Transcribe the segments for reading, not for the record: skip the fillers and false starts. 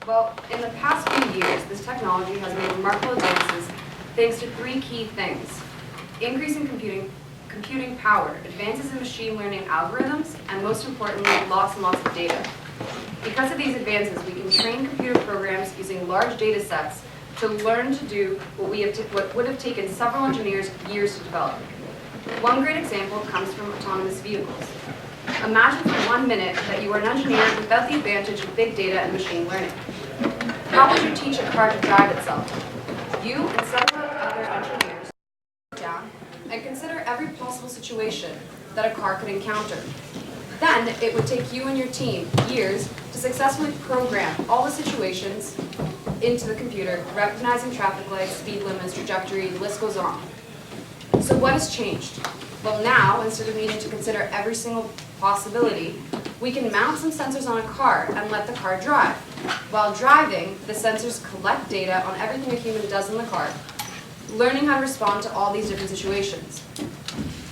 Well, in the past few years, this technology has made remarkable advances thanks to three key things: increasing computing power, advances in machine learning algorithms, and most importantly, lots and lots of data. Because of these advances, we can train computer programs using large data sets to learn to do what would have taken several engineers years to develop. One great example comes from autonomous vehicles. Imagine for 1 minute that you are an engineer without the advantage of big data and machine learning. How would you teach a car to drive itself? You and several other engineers sit down and consider every possible situation that a car could encounter. Then it would take you and your team years to successfully program all the situations into the computer, recognizing traffic lights, speed limits, trajectory, the list goes on. So what has changed? Well, now, instead of needing to consider every single possibility, we can mount some sensors on a car and let the car drive. While driving, the sensors collect data on everything a human does in the car, learning how to respond to all these different situations.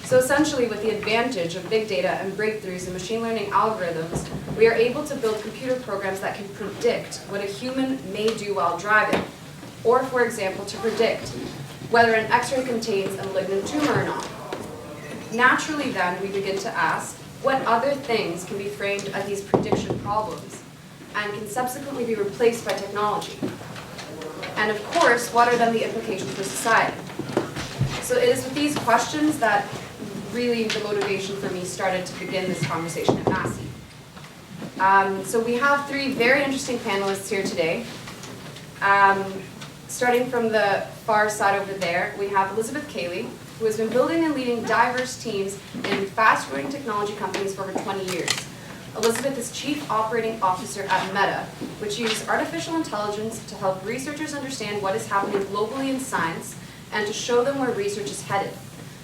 So essentially, with the advantage of big data and breakthroughs in machine learning algorithms, we are able to build computer programs that can predict what a human may do while driving, or for example, to predict whether an X-ray contains a malignant tumor or not. Naturally then, we begin to ask, what other things can be framed as these prediction problems and can subsequently be replaced by technology? And of course, what are then the implications for society? So it is with these questions that really the motivation for me started to begin this conversation at Massey. So we have three very interesting panelists here today. Starting from the far side over there, we have Elizabeth Caley, who has been building and leading diverse teams in fast-growing technology companies for over 20 years. Elizabeth is Chief Operating Officer at Meta, which uses artificial intelligence to help researchers understand what is happening globally in science and to show them where research is headed.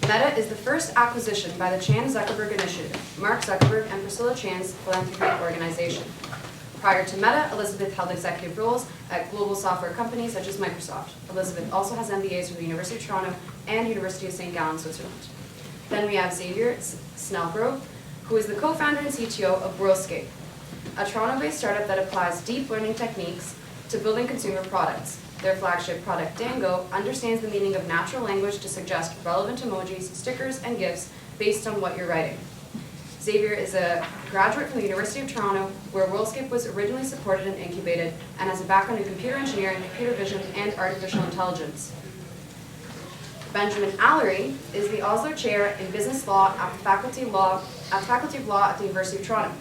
Meta is the first acquisition by the Chan-Zuckerberg Initiative, Mark Zuckerberg and Priscilla Chan's philanthropic organization. Prior to Meta, Elizabeth held executive roles at global software companies such as Microsoft. Elizabeth also has MBAs from the University of Toronto and University of St. Gallen, Switzerland. Then we have Xavier Snelgrove, who is the co-founder and CTO of Whirlscape, a Toronto-based startup that applies deep learning techniques to building consumer products. Their flagship product, Dango, understands the meaning of natural language to suggest relevant emojis, stickers, and GIFs based on what you're writing. Xavier is a graduate from the University of Toronto, where Whirlscape was originally supported and incubated, and has a background in computer engineering, computer vision, and artificial intelligence. Benjamin Alarie is the Osler Chair in Business Law at the Faculty of Law at the University of Toronto.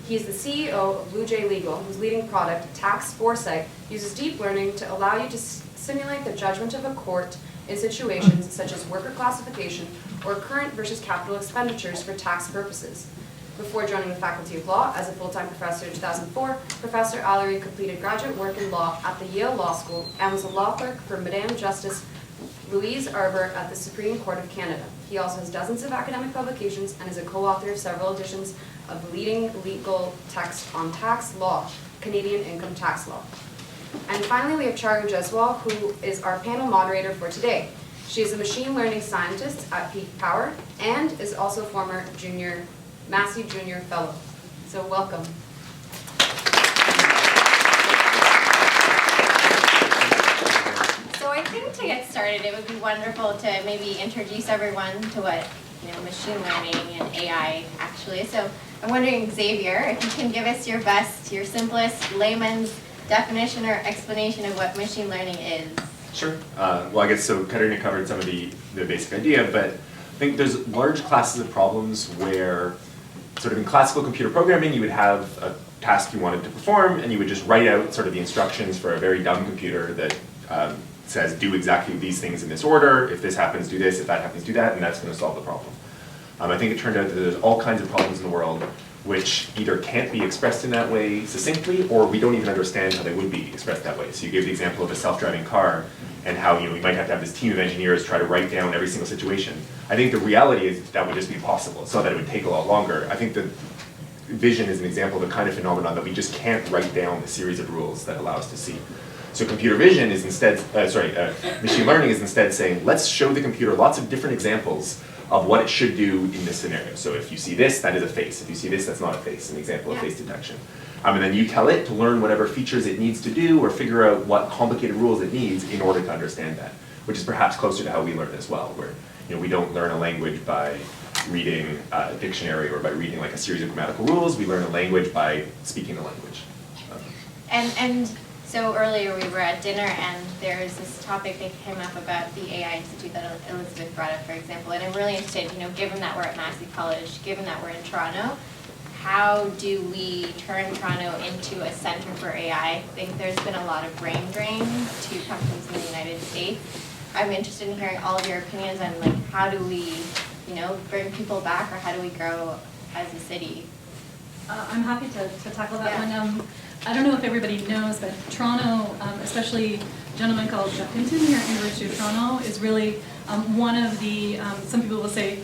He is the CEO of Blue Jay Legal, whose leading product, Tax Foresight, uses deep learning to allow you to simulate the judgment of a court in situations such as worker classification or current versus capital expenditures for tax purposes. Before joining the Faculty of Law as a full-time professor in 2004, Professor Alarie completed graduate work in law at the Yale Law School and was a law clerk for Madame Justice Louise Arbour at the Supreme Court of Canada. He also has dozens of academic publications and is a co-author of several editions of leading legal text on tax law, Canadian income tax law. And finally, we have Charu Jaiswal, who is our panel moderator for today. She is a machine learning scientist at Peak Power and is also a former Massey Junior Fellow. So welcome. So I think to get started, it would be wonderful to maybe introduce everyone to what machine learning and AI actually is. So I'm wondering, Xavier, if you can give us your simplest layman's definition or explanation of what machine learning is. Sure. Well, I guess so. Katarina covered some of the basic idea, but I think there's large classes of problems where, sort of in classical computer programming, you would have a task you wanted to perform, and you would just write out sort of the instructions for a very dumb computer that says do exactly these things in this order. If this happens, do this. If that happens, do that, and that's going to solve the problem. I think it turned out that there's all kinds of problems in the world which either can't be expressed in that way succinctly, or we don't even understand how they would be expressed that way. So you gave the example of a self-driving car, and how we might have to have this team of engineers try to write down every single situation. I think the reality is that would just be possible. It's not that it would take a lot longer. I think that vision is an example of the kind of phenomenon that we just can't write down a series of rules that allow us to see. So computer vision is instead, machine learning is instead saying, let's show the computer lots of different examples of what it should do in this scenario. So if you see this, that is a face. If you see this, that's not a face, an example of face detection. And then you tell it to learn whatever features it needs to do or figure out what complicated rules it needs in order to understand that, which is perhaps closer to how we learn as well, where we don't learn a language by reading a dictionary or by reading like a series of grammatical rules. We learn a language by speaking the language. And so earlier we were at dinner and there was this topic that came up about the AI Institute that Elizabeth brought up, for example, and I'm really interested, given that we're at Massey College, given that we're in Toronto, how do we turn Toronto into a center for AI? I think there's been a lot of brain drain to companies in the United States. I'm interested in hearing all of your opinions on like how do we, bring people back, or how do we grow as a city? I'm happy to tackle that one. I don't know if everybody knows, but Toronto, especially a gentleman called Jeff Hinton here at University of Toronto, is really one of the, some people will say,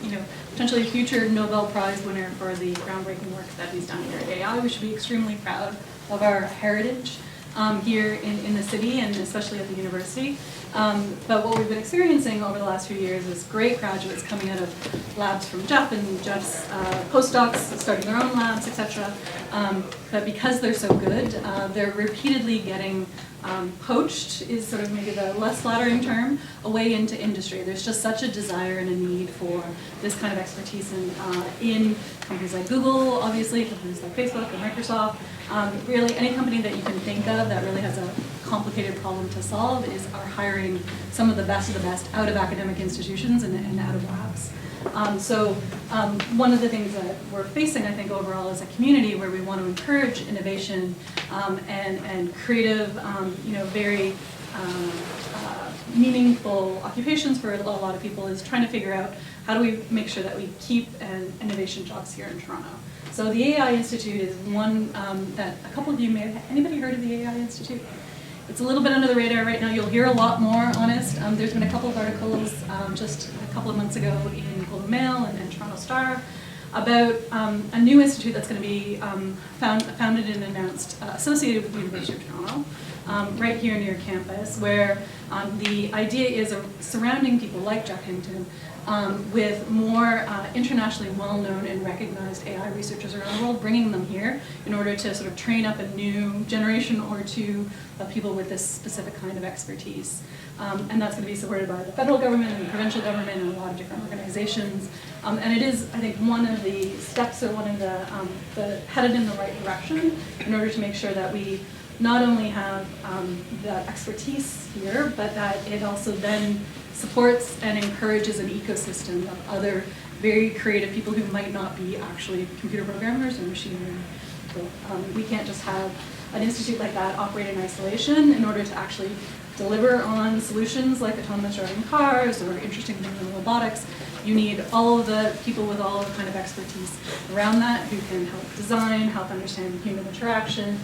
potentially future Nobel Prize winner for the groundbreaking work that he's done here at AI. We should be extremely proud of our heritage here in the city and especially at the university. But what we've been experiencing over the last few years is great graduates coming out of labs from Jeff and Jeff's postdocs starting their own labs, etc. But because they're so good, they're repeatedly getting poached, is sort of maybe the less flattering term, away into industry. There's just such a desire and a need for this kind of expertise in companies like Google, obviously, companies like Facebook and Microsoft. Really, any company that you can think of that really has a complicated problem to solve are hiring some of the best out of academic institutions and out of labs. One of the things that we're facing, I think, overall as a community where we want to encourage innovation and creative, very meaningful occupations for a lot of people is trying to figure out how do we make sure that we keep innovation jobs here in Toronto. So the AI Institute is one that a couple of you may have, anybody heard of the AI Institute? It's a little bit under the radar right now. You'll hear a lot more, honest. There's been a couple of articles just a couple of months ago in Globe and Mail and Toronto Star about a new institute that's going to be founded and announced associated with the University of Toronto, right here near campus, where the idea is surrounding people like Jeff Hinton with more internationally well-known and recognized AI researchers around the world, bringing them here in order to sort of train up a new generation or two of people with this specific kind of expertise. And that's going to be supported by the federal government and the provincial government and a lot of different organizations. And it is, I think, one of the steps or one of the headed in the right direction in order to make sure that we not only have that expertise here, but that it also then supports and encourages an ecosystem of other very creative people who might not be actually computer programmers or machine learning people. We can't just have an institute like that operate in isolation in order to actually deliver on solutions like autonomous driving cars or interesting things in robotics. You need all of the people with all the kind of expertise around that who can help design, help understand human interaction,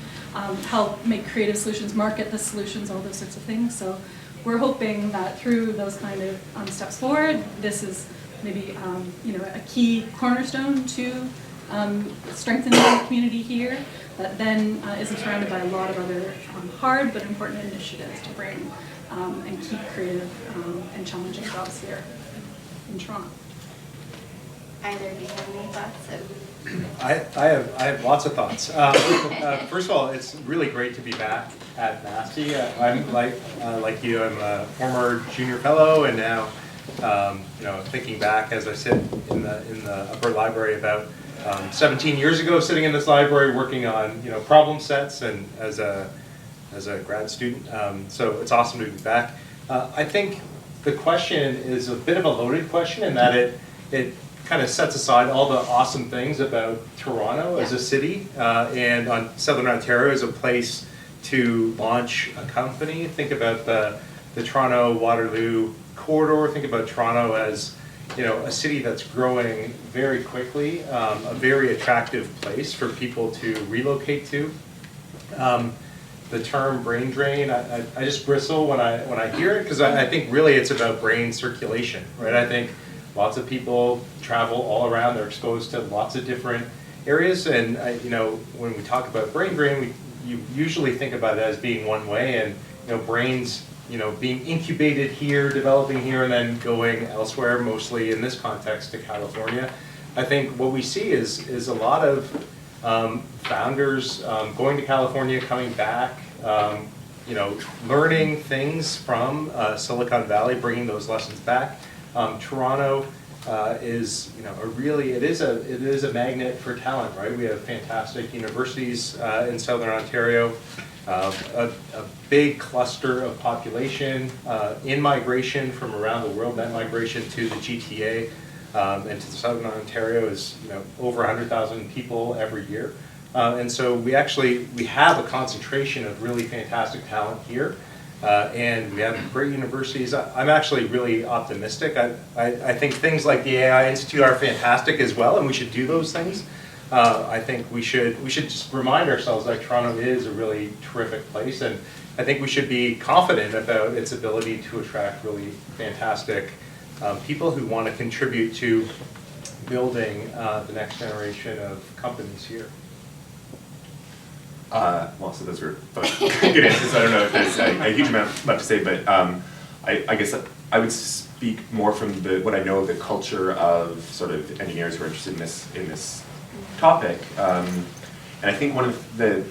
help make creative solutions, market the solutions, all those sorts of things. So we're hoping that through those kind of steps forward, this is maybe a key cornerstone to strengthening the community here, that then isn't surrounded by a lot of other hard but important initiatives to bring and keep creative and challenging jobs here in Toronto. Either of you have any thoughts? I have lots of thoughts. First of all, it's really great to be back at Massey. I'm like you, I'm a former junior fellow, and now thinking back as I sit in the upper library about 17 years ago, sitting in this library working on problem sets and as a grad student. So it's awesome to be back. I think the question is a bit of a loaded question in that it kind of sets aside all the awesome things about Toronto as a city and on Southern Ontario as a place to launch a company. Think about the Toronto-Waterloo corridor. Think about Toronto as a city that's growing very quickly, a very attractive place for people to relocate to. The term brain drain, I just bristle when I hear it because I think really it's about brain circulation, right? I think lots of people travel all around, they're exposed to lots of different areas, and when we talk about brain drain, you usually think about it as being one way, and brains being incubated here, developing here, and then going elsewhere, mostly in this context to California. I think what we see is a lot of founders going to California, coming back, learning things from Silicon Valley, bringing those lessons back. Toronto is, it is a magnet for talent, right? We have fantastic universities in Southern Ontario, a big cluster of population in migration from around the world. That migration to the GTA and to Southern Ontario is over 100,000 people every year. And so we have a concentration of really fantastic talent here. And we have great universities. I'm actually really optimistic. I think things like the AI Institute are fantastic as well, and we should do those things. I think we should just remind ourselves that Toronto is a really terrific place, and I think we should be confident about its ability to attract really fantastic people who want to contribute to building the next generation of companies here. Well, so those were both good answers. I don't know if there's a huge amount left to say, but I guess I would speak more from what I know of the culture of sort of engineers who are interested in this topic. And I think one of the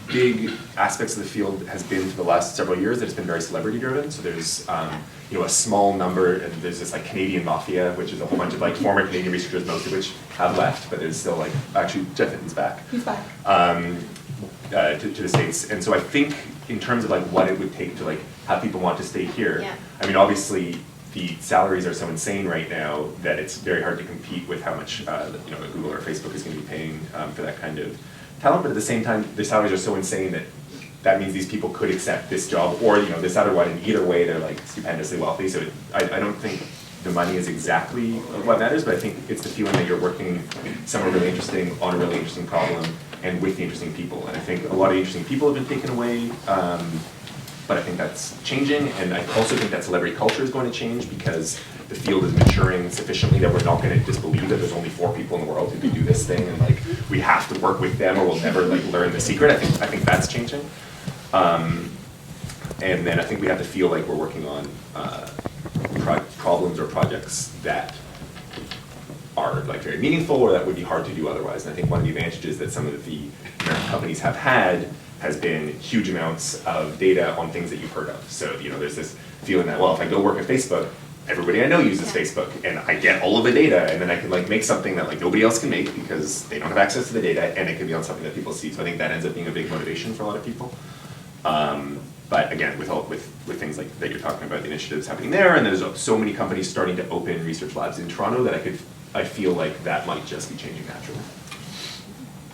big aspects of the field has been for the last several years that it's been very celebrity driven. So there's a small number, and there's this like Canadian mafia, which is a whole bunch of like former Canadian researchers, most of which have left, but there's still like, actually Jeff Hinton's back. He's back. To the States. And so I think in terms of like what it would take to like have people want to stay here, Yeah. I mean, obviously the salaries are so insane right now that it's very hard to compete with how much Google or Facebook is going to be paying for that kind of talent. But at the same time, the salaries are so insane that means these people could accept this job, or this other one. In either way, they're like stupendously wealthy. So I don't think the money is exactly what matters, but I think it's the feeling that you're working somewhere really interesting on a really interesting problem and with the interesting people. And I think a lot of interesting people have been taken away, but I think that's changing. And I also think that celebrity culture is going to change because the field is maturing sufficiently that we're not going to disbelieve that there's only 4 people in the world who can do this thing, and like we have to work with them or we'll never like learn the secret. I think that's changing. And then I think we have to feel like we're working on problems or projects that are like very meaningful or that would be hard to do otherwise. And I think one of the advantages that some of the American companies have had has been huge amounts of data on things that you've heard of. So there's this feeling that, well, if I go work at Facebook, everybody I know uses Facebook, and I get all of the data, and then I can like make something that like nobody else can make because they don't have access to the data, and it can be on something that people see. So I think that ends up being a big motivation for a lot of people. But again, with things like that you're talking about, the initiatives happening there, and there's so many companies starting to open research labs in Toronto that I feel like that might just be changing naturally.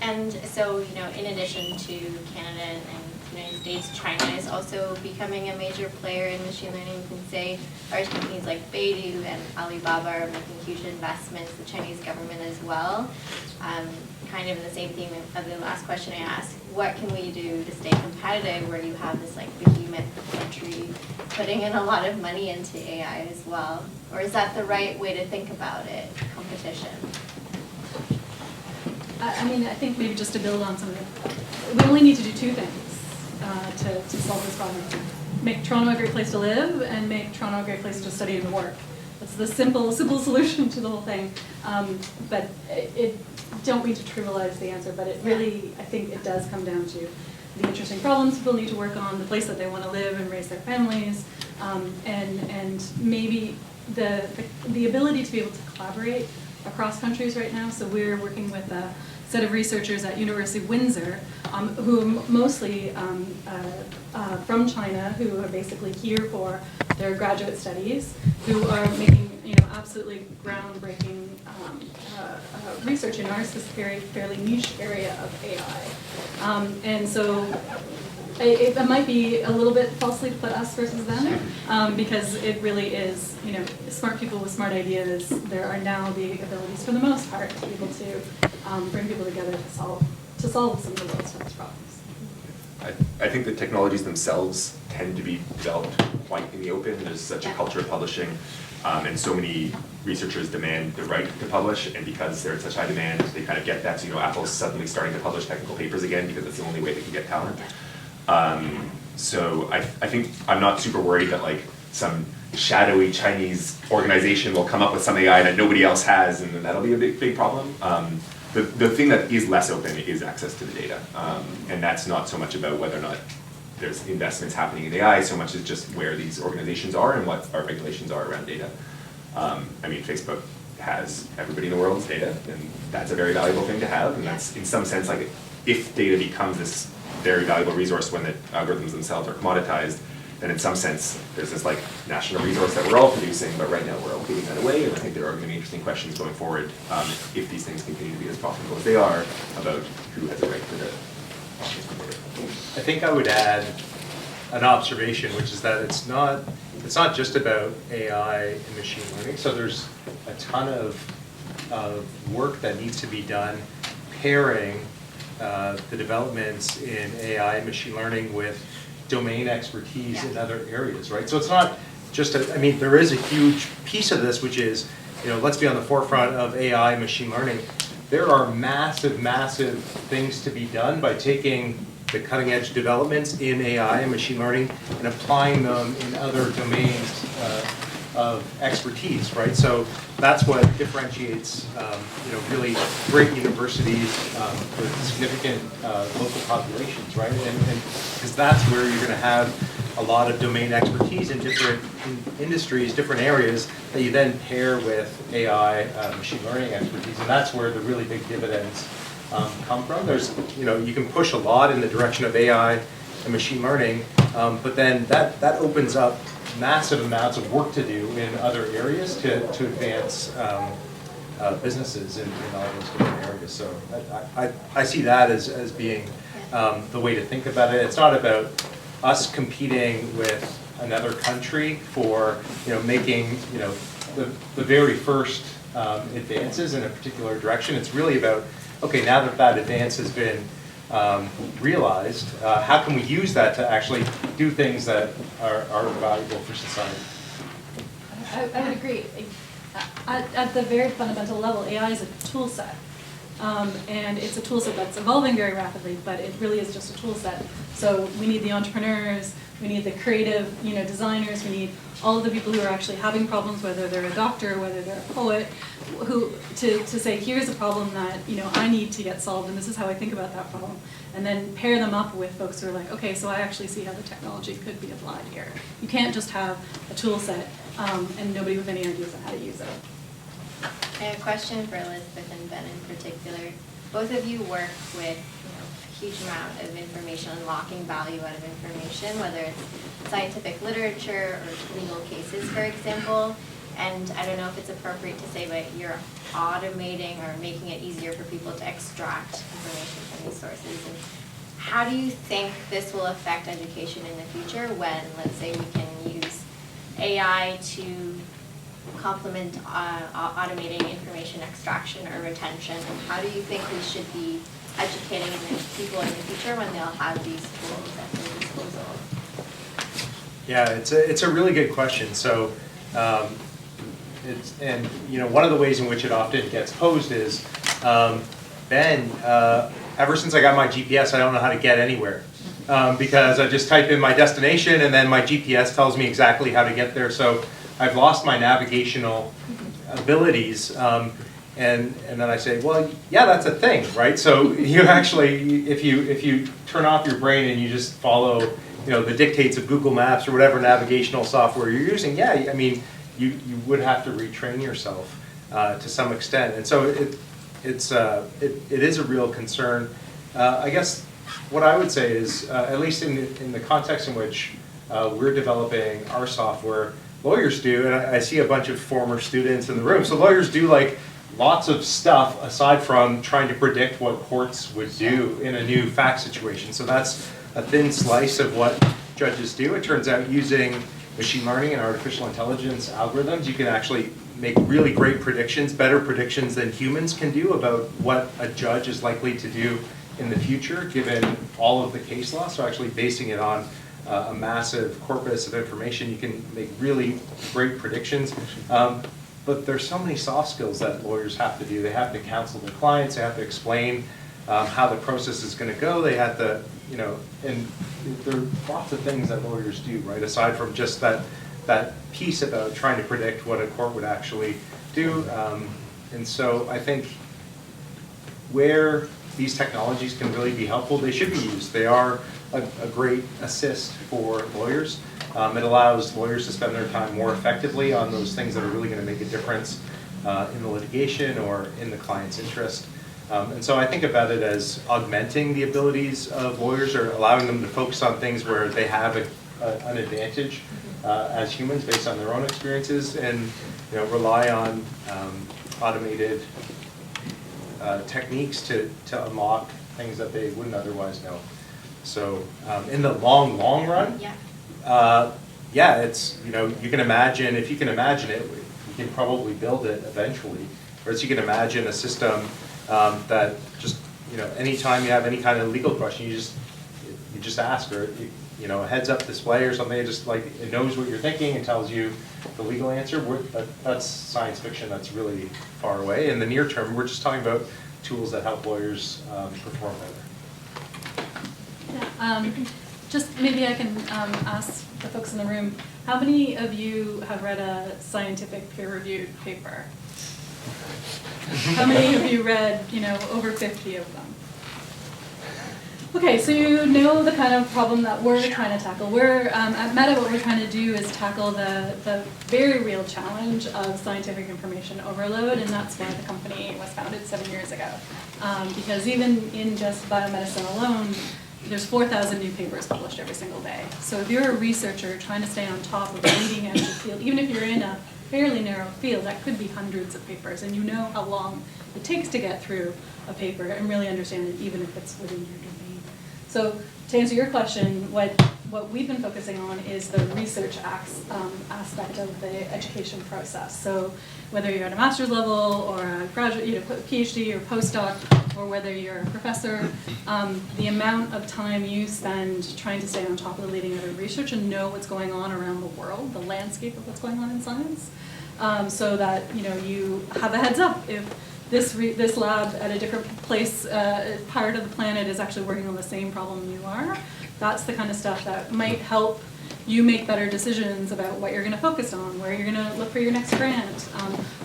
And so, in addition to Canada and the United States, China is also becoming a major player in machine learning. You can say large companies like Baidu and Alibaba are making huge investments, the Chinese government as well. Kind of in the same theme of the last question I asked, what can we do to stay competitive where you have this like behemoth country putting in a lot of money into AI as well? Or is that the right way to think about it, competition? I think maybe just to build on something, we only need to do 2 things to solve this problem. Make Toronto a great place to live and make Toronto a great place to study and work. That's the simple solution to the whole thing. But it don't mean to trivialize the answer, but it really, I think it does come down to the interesting problems people need to work on, the place that they want to live and raise their families, and maybe the ability to be able to collaborate across countries right now. So we're working with a set of researchers at University of Windsor, who are mostly from China, who are basically here for their graduate studies, who are making absolutely groundbreaking research in our fairly niche area of AI. And so it might be a little bit falsely to put us versus them, because it really is, smart people with smart ideas. There are now the abilities, for the most part, to be able to bring people together to solve some of the world's toughest problems. I think the technologies themselves tend to be developed quite in the open. There's such a culture of publishing, and so many researchers demand the right to publish, and because they're in such high demand, they kind of get that. So Apple's suddenly starting to publish technical papers again because it's the only way they can get talent. So I think I'm not super worried that like some shadowy Chinese organization will come up with some AI that nobody else has, and then that'll be a big problem. the thing that is less open is access to the data. And that's not so much about whether or not there's investments happening in AI, so much as just where these organizations are and what our regulations are around data. I mean, Facebook has everybody in the world's data, and that's a very valuable thing to have, and that's, in some sense, like, if data becomes this very valuable resource when the algorithms themselves are commoditized, then in some sense, there's this like national resource that we're all producing, but right now we're all giving that away, and I think there are going to be interesting questions going forward if these things continue to be as profitable as they are, about who has a right to the. I think I would add an observation, which is that it's not just about AI and machine learning. So there's a ton of work that needs to be done pairing the developments in AI and machine learning with domain expertise in other areas, right? So it's not just I mean, there is a huge piece of this, which is, let's be on the forefront of AI and machine learning. There are massive, massive things to be done by taking the cutting edge developments in AI and machine learning and applying them in other domains of expertise, right? So that's what differentiates, really great universities with significant local populations, right? And because that's where you're going to have a lot of domain expertise in different industries, different areas that you then pair with AI, machine learning expertise, and that's where the really big dividends come from. There's, you can push a lot in the direction of AI and machine learning, but then that opens up massive amounts of work to do in other areas to advance businesses in all those different areas. So I see that as being the way to think about it. It's not about us competing with another country for making the very first advances in a particular direction. It's really about, okay, now that advance has been realized, how can we use that to actually do things that are valuable for society? I would agree. At the very fundamental level, AI is a tool set. And it's a tool set that's evolving very rapidly, but it really is just a tool set. So we need the entrepreneurs, we need the creative designers, we need all of the people who are actually having problems, whether they're a doctor, whether they're a poet, who to say, here's a problem that I need to get solved, and this is how I think about that problem. And then pair them up with folks who are like, okay, so I actually see how the technology could be applied here. You can't just have a tool set and nobody with any ideas on how to use it. I have a question for Elizabeth and Ben in particular. Both of you work with a huge amount of information, unlocking value out of information, whether it's scientific literature or legal cases, for example. And I don't know if it's appropriate to say, but you're automating or making it easier for people to extract information from these sources. And how do you think this will affect education in the future when, let's say, we can use AI to complement automating information extraction or retention? And how do you think we should be educating people in the future when they'll have these tools at their disposal? Yeah, it's a really good question. So, one of the ways in which it often gets posed is, Ben, ever since I got my GPS, I don't know how to get anywhere. Because I just type in my destination and then my GPS tells me exactly how to get there. So I've lost my navigational abilities. And then I say, well, yeah, that's a thing, right? So you actually, if you turn off your brain and you just follow the dictates of Google Maps or whatever navigational software you're using, yeah, I mean, you would have to retrain yourself to some extent. And so it is a real concern. I guess what I would say is, at least in the context in which we're developing our software, lawyers do, and I see a bunch of former students in the room, so lawyers do like lots of stuff aside from trying to predict what courts would do in a new fact situation. So that's a thin slice of what judges do. It turns out using machine learning and artificial intelligence algorithms, you can actually make really great predictions, better predictions than humans can do about what a judge is likely to do in the future, given all of the case law. So actually basing it on a massive corpus of information, you can make really great predictions. But there's so many soft skills that lawyers have to do. They have to counsel their clients, they have to explain how the process is going to go. They have to, and there are lots of things that lawyers do, right? Aside from just that piece about trying to predict what a court would actually do. And so I think where these technologies can really be helpful, they should be used. They are a great assist for lawyers. It allows lawyers to spend their time more effectively on those things that are really going to make a difference in the litigation or in the client's interest. And so I think about it as augmenting the abilities of lawyers, or allowing them to focus on things where they have an advantage as humans based on their own experiences, and rely on automated techniques to unlock things that they wouldn't otherwise know. So in the long run, yeah, it's, you can imagine, if you can imagine it, you can probably build it eventually. Or else you can imagine a system that just, anytime you have any kind of legal question, you just ask, or a heads-up display or something. It just it knows what you're thinking and tells you the legal answer. That's science fiction. That's really far away. In the near term, we're just talking about tools that help lawyers perform better. Yeah, just maybe I can ask the folks in the room, how many of you have read a scientific peer-reviewed paper? How many of you read, over 50 of them? Okay, so you know the kind of problem that we're trying to tackle. At Meta, what we're trying to do is tackle the very real challenge of scientific information overload, and that's why the company was founded 7 years ago. Because even in just biomedicine alone, there's 4,000 new papers published every single day. So if you're a researcher trying to stay on top of the leading edge of the field, even if you're in a fairly narrow field, that could be hundreds of papers, and you know how long it takes to get through a paper and really understand it, even if it's within your domain. So to answer your question, what we've been focusing on is the research aspect of the education process. So whether you're at a master's level or a graduate, PhD or postdoc, or whether you're a professor, the amount of time you spend trying to stay on top of the leading edge of research and know what's going on around the world, the landscape of what's going on in science, so that you have a heads up if this lab at a different place, part of the planet, is actually working on the same problem you are. That's the kind of stuff that might help you make better decisions about what you're going to focus on, where you're going to look for your next grant.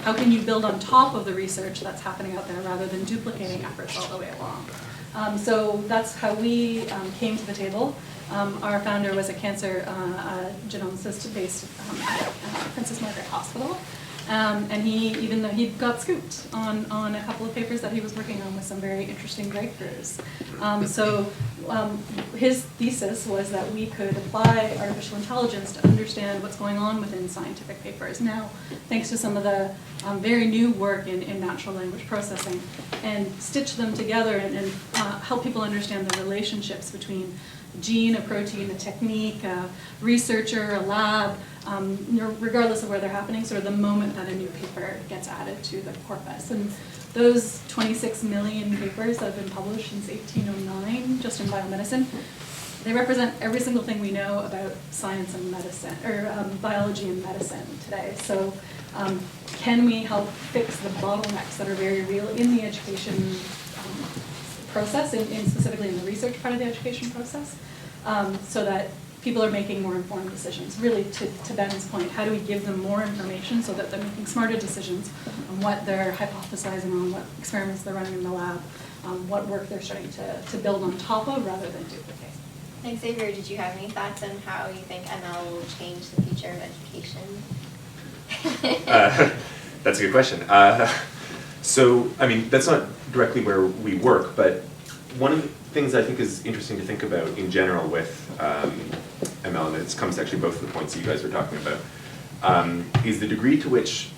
How can you build on top of the research that's happening out there rather than duplicating efforts all the way along? So that's how we came to the table. Our founder was a cancer genomicist based at Princess Margaret Hospital. And even though he got scooped on a couple of papers that he was working on with some very interesting breakthroughs. His thesis was that we could apply artificial intelligence to understand what's going on within scientific papers. Now, thanks to some of the very new work in natural language processing, and stitch them together and help people understand the relationships between a gene, a protein, a technique, a researcher, a lab, regardless of where they're happening, sort of the moment that a new paper gets added to the corpus. And those 26 million papers that have been published since 1809, just in biomedicine, they represent every single thing we know about science and medicine, or biology and medicine today. So can we help fix the bottlenecks that are very real in the education process, specifically in the research part of the education process, so that people are making more informed decisions? Really, to Ben's point, how do we give them more information so that they're making smarter decisions on what they're hypothesizing on, what experiments they're running in the lab, what work they're starting to build on top of rather than duplicate. And Xavier, did you have any thoughts on how you think ML will change the future of education? That's a good question. So, I mean, that's not directly where we work, but one of the things I think is interesting to think about in general with ML, and this comes to actually both of the points that you guys were talking about, is the degree to which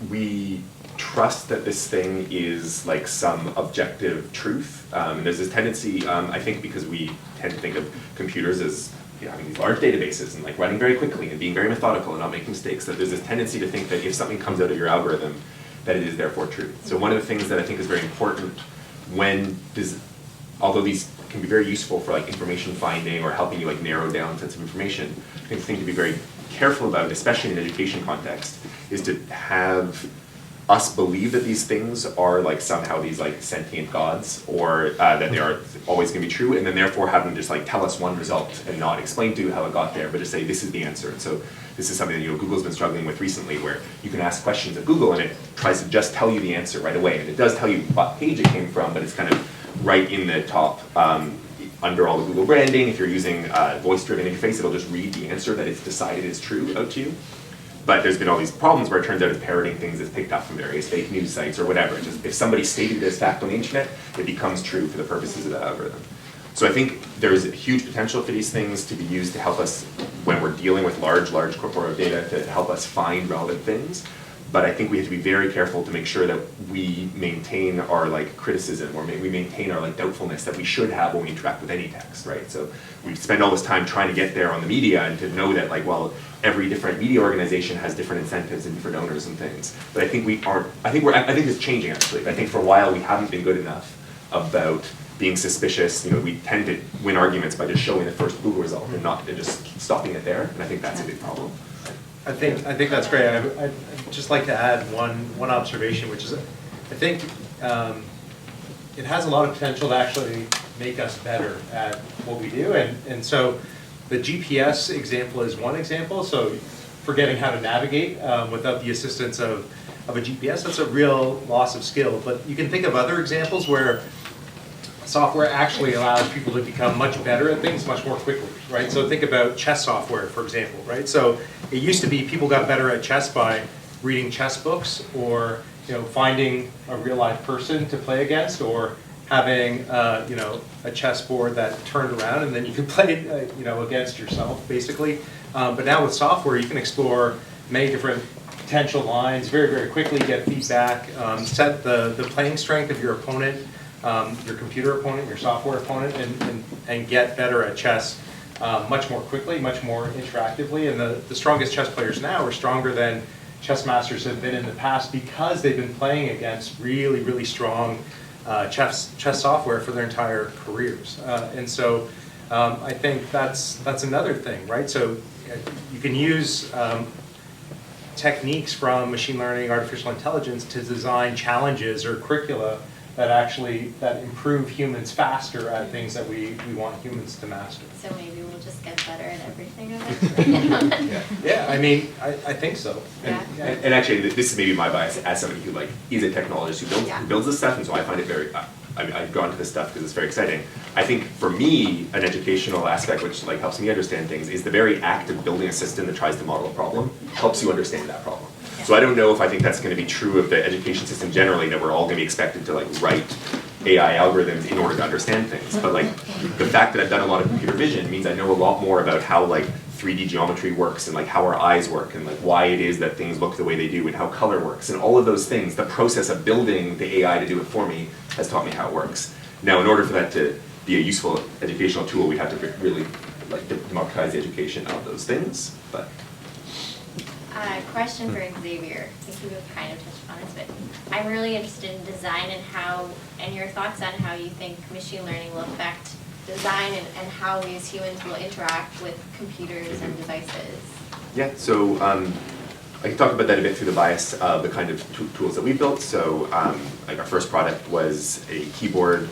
we trust that this thing is like some objective truth. And there's this tendency, I think, because we tend to think of computers as having these large databases and like running very quickly and being very methodical and not making mistakes, that there's this tendency to think that if something comes out of your algorithm, that it is therefore true. So one of the things that I think is very important although these can be very useful for like information finding or helping you like narrow down sets of information, I think the thing to be very careful about, especially in an education context, is to have us believe that these things are like somehow these like sentient gods, or that they are always going to be true, and then therefore have them just like tell us one result and not explain to you how it got there, but just say this is the answer. And so this is something that Google's been struggling with recently, where you can ask questions of Google and it tries to just tell you the answer right away, and it does tell you what page it came from, but it's kind of right in the top under all the Google branding. If you're using voice-driven interface, it'll just read the answer that it's decided is true out to you. But there's been all these problems where it turns out it's parroting things that's picked up from various fake news sites or whatever. Just if somebody stated this fact on the internet, it becomes true for the purposes of the algorithm. So I think there's a huge potential for these things to be used to help us when we're dealing with large corporative data, to help us find relevant things. But I think we have to be very careful to make sure that we maintain our like criticism, or we maintain our like doubtfulness that we should have when we interact with any text, right? So we spend all this time trying to get there on the media and to know that like, well, every different media organization has different incentives and different owners and things. But I think we aren't, I think it's changing actually. I think for a while we haven't been good enough about being suspicious. We tend to win arguments by just showing the first Google result and not just stopping it there. And I think that's a big problem. I think that's great. I'd just like to add one observation, which is I think it has a lot of potential to actually make us better at what we do. And so the GPS example is one example. So forgetting how to navigate without the assistance of a GPS, that's a real loss of skill. But you can think of other examples where software actually allows people to become much better at things much more quickly, right? So think about chess software, for example, right? So it used to be people got better at chess by reading chess books, or finding a real live person to play against, or having a chessboard that turned around and then you could play against yourself, basically. But now with software, you can explore many different potential lines very, very quickly, get feedback, set the playing strength of your opponent, your computer opponent, your software opponent, and get better at chess much more quickly, much more interactively. And the strongest chess players now are stronger than chess masters have been in the past, because they've been playing against really, really strong chess software for their entire careers. And so I think that's another thing, right? So you can use techniques from machine learning, artificial intelligence to design challenges or curricula that improve humans faster at things that we want humans to master. So maybe we'll just get better at everything eventually. Yeah, I mean, I think so. And actually, this is maybe my bias as somebody who is a technologist who builds this stuff, and so I find it very. I've gone to this stuff because it's very exciting. I think for me, an educational aspect which helps me understand things is the very act of building a system that tries to model a problem helps you understand that problem. So I don't know if I think that's going to be true of the education system generally, that we're all going to be expected to write AI algorithms in order to understand things. But the fact that I've done a lot of computer vision means I know a lot more about how 3D geometry works, and how our eyes work, and why it is that things look the way they do, and how color works, and all of those things. The process of building the AI to do it for me has taught me how it works. Now, in order for that to be a useful educational tool, we have to really democratize the education of those things. But question for Xavier. I think we've kind of touched on this, but I'm really interested in design and your thoughts on how you think machine learning will affect design and how we as humans will interact with computers and devices. Yeah, so I can talk about that a bit through the bias of the kind of tools that we built. So our first product was a keyboard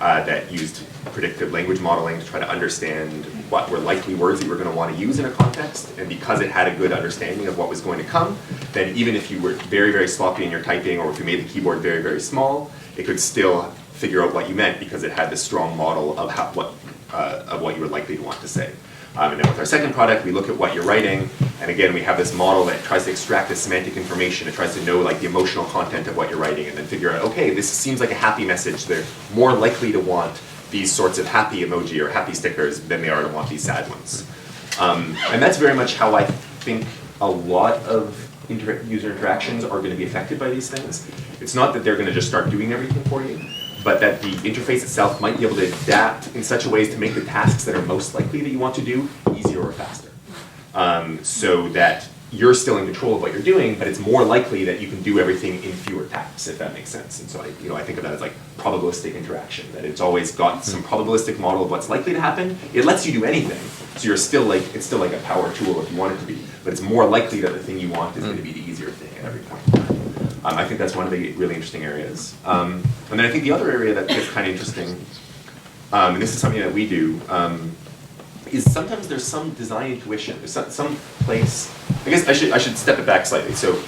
that used predictive language modeling to try to understand what were likely words that you were going to want to use in a context. And because it had a good understanding of what was going to come, then even if you were very, very sloppy in your typing, or if you made the keyboard very, very small, it could still figure out what you meant because it had this strong model of what you were likely to want to say. And then with our second product, we look at what you're writing, and again, we have this model that tries to extract the semantic information. It tries to know the emotional content of what you're writing, and then figure out, okay, this seems like a happy message. They're more likely to want these sorts of happy emoji or happy stickers than they are to want these sad ones. And that's very much how I think a lot of user interactions are going to be affected by these things. It's not that they're going to just start doing everything for you, but that the interface itself might be able to adapt in such a ways to make the tasks that are most likely that you want to do easier or faster. So that you're still in control of what you're doing, but it's more likely that you can do everything in fewer taps, if that makes sense. And so I think of that as probabilistic interaction, that it's always got some probabilistic model of what's likely to happen. It lets you do anything, so you're still it's still a power tool if you want it to be, but it's more likely that the thing you want is going to be the easier thing at every point in time. I think that's one of the really interesting areas. And then I think the other area that gets kind of interesting, and this is something that we do, is sometimes there's some design intuition. There's some place, I guess I should step it back slightly. So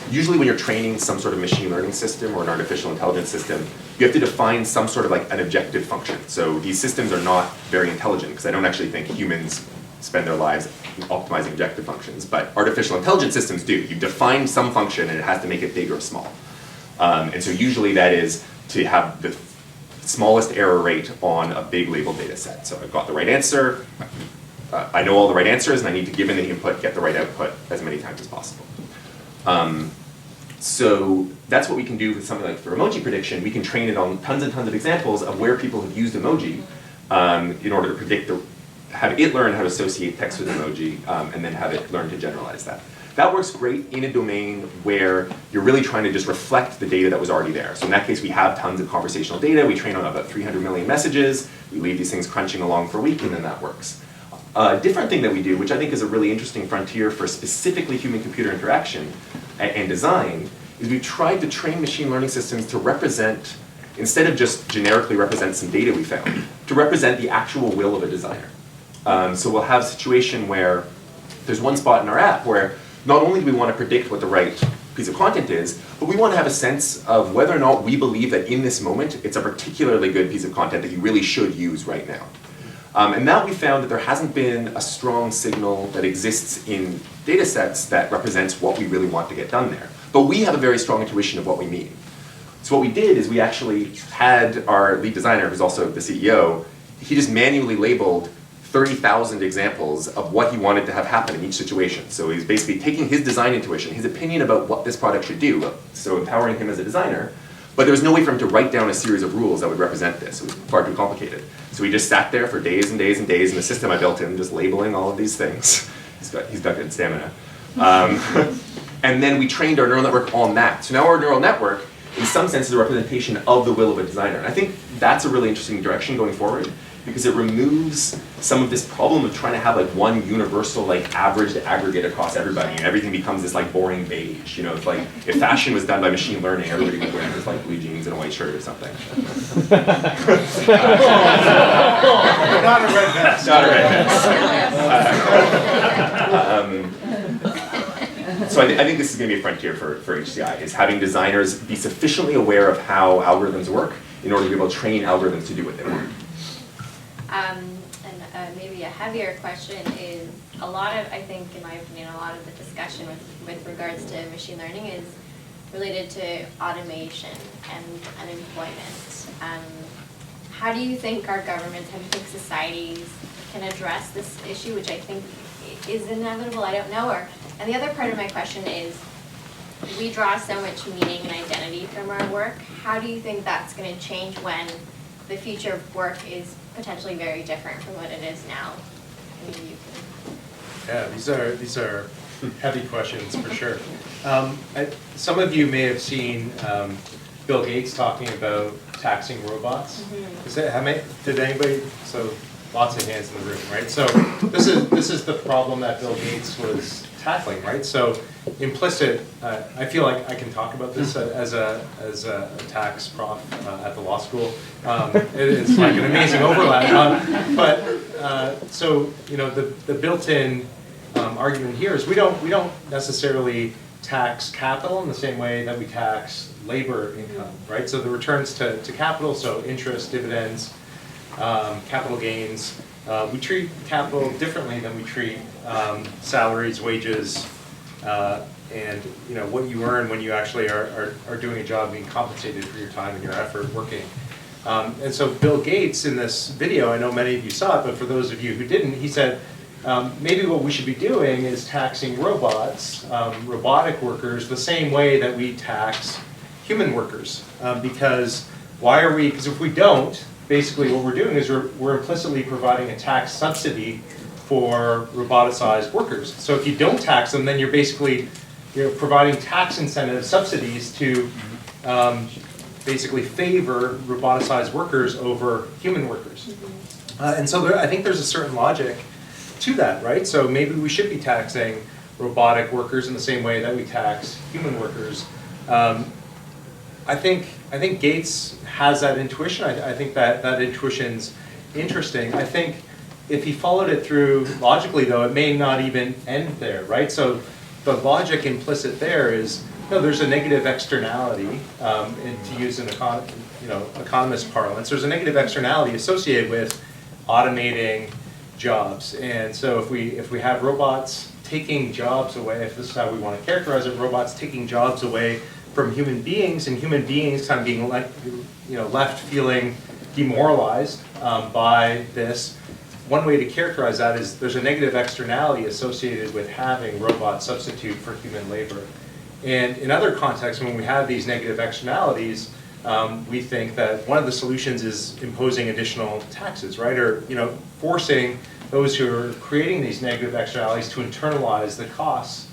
usually when you're training some sort of machine learning system or an artificial intelligence system, you have to define some sort of like an objective function. So these systems are not very intelligent because I don't actually think humans spend their lives optimizing objective functions, but artificial intelligence systems do. You define some function and it has to make it big or small. And so usually that is to have the smallest error rate on a big labeled data set. So I've got the right answer, I know all the right answers, and I need to give in the input, get the right output as many times as possible. So that's what we can do with something like for emoji prediction. We can train it on tons and tons of examples of where people have used emoji in order to predict have it learn how to associate text with emoji, and then have it learn to generalize that. That works great in a domain where you're really trying to just reflect the data that was already there. So in that case, we have tons of conversational data. We train on about 300 million messages. We leave these things crunching along for a week, and then that works. A different thing that we do, which I think is a really interesting frontier for specifically human-computer interaction and design, is we've tried to train machine learning systems to represent, instead of just generically represent some data we found, to represent the actual will of a designer. So we'll have a situation where there's one spot in our app where not only do we want to predict what the right piece of content is, but we want to have a sense of whether or not we believe that in this moment it's a particularly good piece of content that you really should use right now. And that we found that there hasn't been a strong signal that exists in data sets that represents what we really want to get done there. But we have a very strong intuition of what we mean. So what we did is we actually had our lead designer, who's also the CEO, he just manually labeled 30,000 examples of what he wanted to have happen in each situation. So he's basically taking his design intuition, his opinion about what this product should do, so empowering him as a designer, but there was no way for him to write down a series of rules that would represent this. It was far too complicated. So he just sat there for days and days and days in the system I built him, just labeling all of these things. He's got good stamina. And then we trained our neural network on that. So now our neural network, in some sense, is a representation of the will of a designer. And I think that's a really interesting direction going forward, because it removes some of this problem of trying to have like one universal like average to aggregate across everybody, and everything becomes this like boring beige. You know, it's like if fashion was done by machine learning, everybody would wear just like blue jeans and a white shirt or something. Not a red vest. Not a red vest. So I think this is going to be a frontier for HCI, is having designers be sufficiently aware of how algorithms work in order to be able to train algorithms to do what they want. And maybe a heavier question is, a lot of, I think, in my opinion, a lot of the discussion with regards to machine learning is related to automation and unemployment. How do you think our governments, how do you think societies can address this issue, which I think is inevitable, I don't know. And the other part of my question is, we draw so much meaning and identity from our work. How do you think that's going to change when the future of work is potentially very different from what it is now? Maybe you can. Yeah, these are heavy questions for sure. Some of you may have seen Bill Gates talking about taxing robots. Mm-hmm. Did anybody? So lots of hands in the room, right? So this is the problem that Bill Gates was tackling, right? So implicit. I feel like I can talk about this as a tax prof at the law school. It's like an amazing overlap. But so you know the built-in argument here is we don't necessarily tax capital in the same way that we tax labor income, right? So the returns to capital, so interest, dividends, capital gains. We treat capital differently than we treat salaries, wages, and you know what you earn when you actually are doing a job, being compensated for your time and your effort working. And so Bill Gates in this video, I know many of you saw it, but for those of you who didn't, he said, maybe what we should be doing is taxing robots, robotic workers, the same way that we tax human workers. Because if we don't, basically what we're doing is we're implicitly providing a tax subsidy for roboticized workers. So if you don't tax them, then you're providing tax incentive subsidies to basically favor roboticized workers over human workers. And so I think there's a certain logic to that, right? So maybe we should be taxing robotic workers in the same way that we tax human workers. I think Gates has that intuition. I think that intuition's interesting. I think if he followed it through logically, though, it may not even end there, right? So the logic implicit there is, no, there's a negative externality, and to use an economist parlance, there's a negative externality associated with automating jobs. And so if we have robots taking jobs away, if this is how we want to characterize it, robots taking jobs away from human beings, and human beings kind of being left feeling demoralized by this. One way to characterize that is there's a negative externality associated with having robots substitute for human labor. And in other contexts, when we have these negative externalities, we think that one of the solutions is imposing additional taxes, right? Or forcing those who are creating these negative externalities to internalize the costs,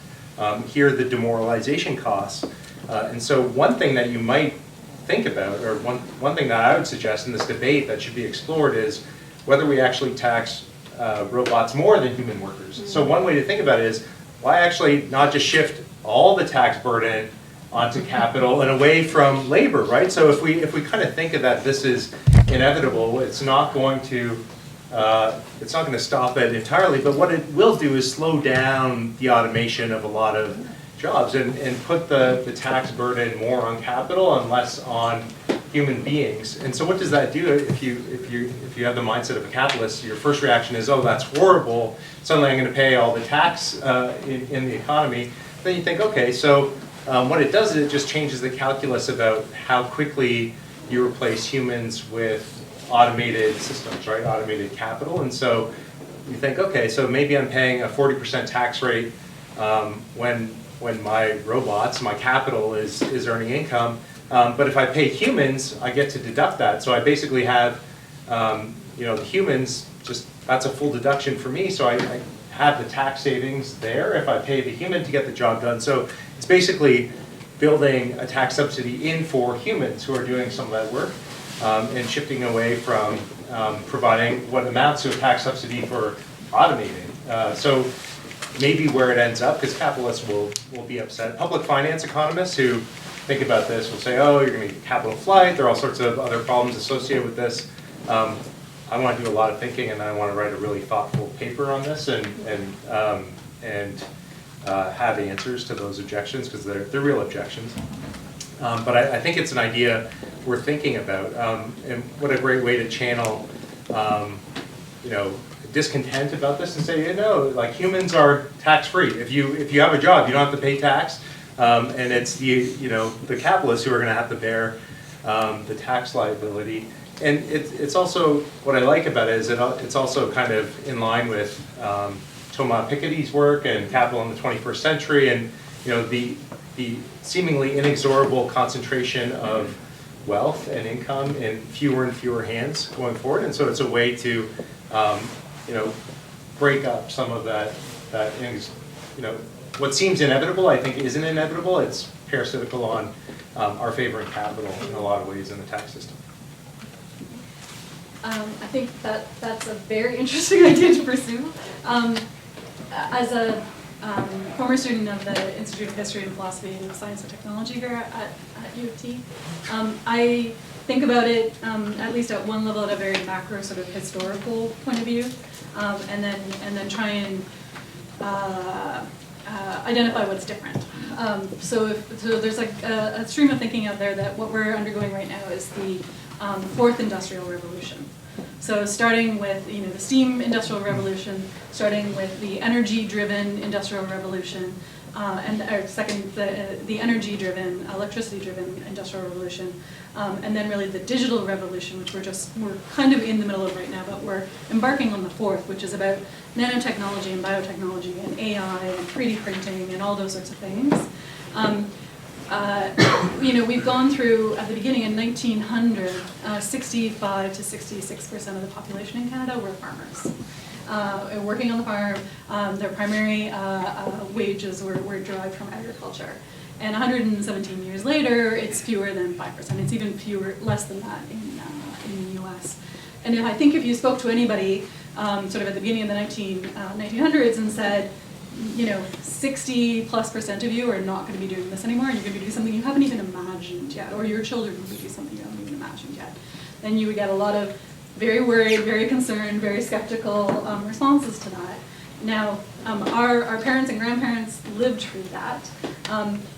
here the demoralization costs. And so one thing that you might think about, or one thing that I would suggest in this debate that should be explored is whether we actually tax robots more than human workers. Mm-hmm. So one way to think about it is, why actually not just shift all the tax burden onto capital and away from labor, right? So if we kind of think of that, this is inevitable. It's not going to stop it entirely, but what it will do is slow down the automation of a lot of jobs and put the tax burden more on capital and less on human beings. And so what does that do if you have the mindset of a capitalist? Your first reaction is, oh, that's horrible. Suddenly I'm going to pay all the tax in the economy. Then you think, okay, so what it does is it just changes the calculus about how quickly you replace humans with automated systems, right? Automated capital. And so you think, okay, so maybe I'm paying a 40% tax rate when my robots, my capital is earning income. But if I pay humans, I get to deduct that. So I basically have, the humans, that's a full deduction for me. So I have the tax savings there if I pay the human to get the job done. So it's basically building a tax subsidy in for humans who are doing some of that work and shifting away from providing what amounts to a tax subsidy for automating. So maybe where it ends up, because capitalists will be upset. Public finance economists who think about this will say, oh, you're going to get capital flight. There are all sorts of other problems associated with this. I want to do a lot of thinking, and I want to write a really thoughtful paper on this and have answers to those objections, because they're real objections. But I think it's an idea we're thinking about, and what a great way to channel, discontent about this and say, like humans are tax-free. If you have a job, you don't have to pay tax. And it's the capitalists who are going to have to bear the tax liability. And it's also, what I like about it is it's also kind of in line with Thomas Piketty's work and Capital in the 21st Century, and the seemingly inexorable concentration of wealth and income in fewer and fewer hands going forward. And so it's a way to break up some of that what seems inevitable, I think, isn't inevitable. It's parasitical on our favoring capital in a lot of ways in the tax system. I think that's a very interesting idea to pursue. As a former student of the Institute of History and Philosophy and Science and Technology here at UofT, I think about it, at least at one level, at a very macro sort of historical point of view, and then try and identify what's different. So there's like a stream of thinking out there that what we're undergoing right now is the fourth industrial revolution. So starting with the steam industrial revolution, starting with the energy-driven industrial revolution, the energy-driven, electricity-driven industrial revolution, and then really the digital revolution, which we're kind of in the middle of right now, but we're embarking on the fourth, which is about nanotechnology and biotechnology and AI and 3D printing and all those sorts of things. We've gone through, at the beginning in 1900, 65 to 66% of the population in Canada were farmers. Working on the farm, their primary wages were derived from agriculture. And 117 years later, it's fewer than 5%. It's even less than that in the US. And I think if you spoke to anybody sort of at the beginning of the 1900s and said, 60+% of you are not going to be doing this anymore, and you're going to be doing something you haven't even imagined yet, or your children will be doing something you haven't even imagined yet. Then you would get a lot of very worried, very concerned, very skeptical responses to that. Now, our parents and grandparents lived through that.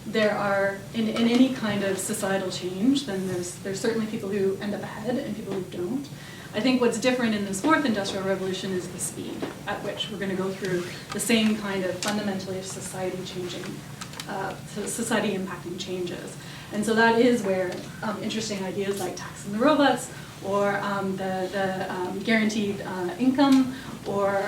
There are, in any kind of societal change, then there's certainly people who end up ahead and people who don't. I think what's different in this fourth industrial revolution is the speed at which we're going to go through the same kind of fundamentally society changing, society impacting changes. And so that is where interesting ideas like taxing the robots, or the guaranteed income, or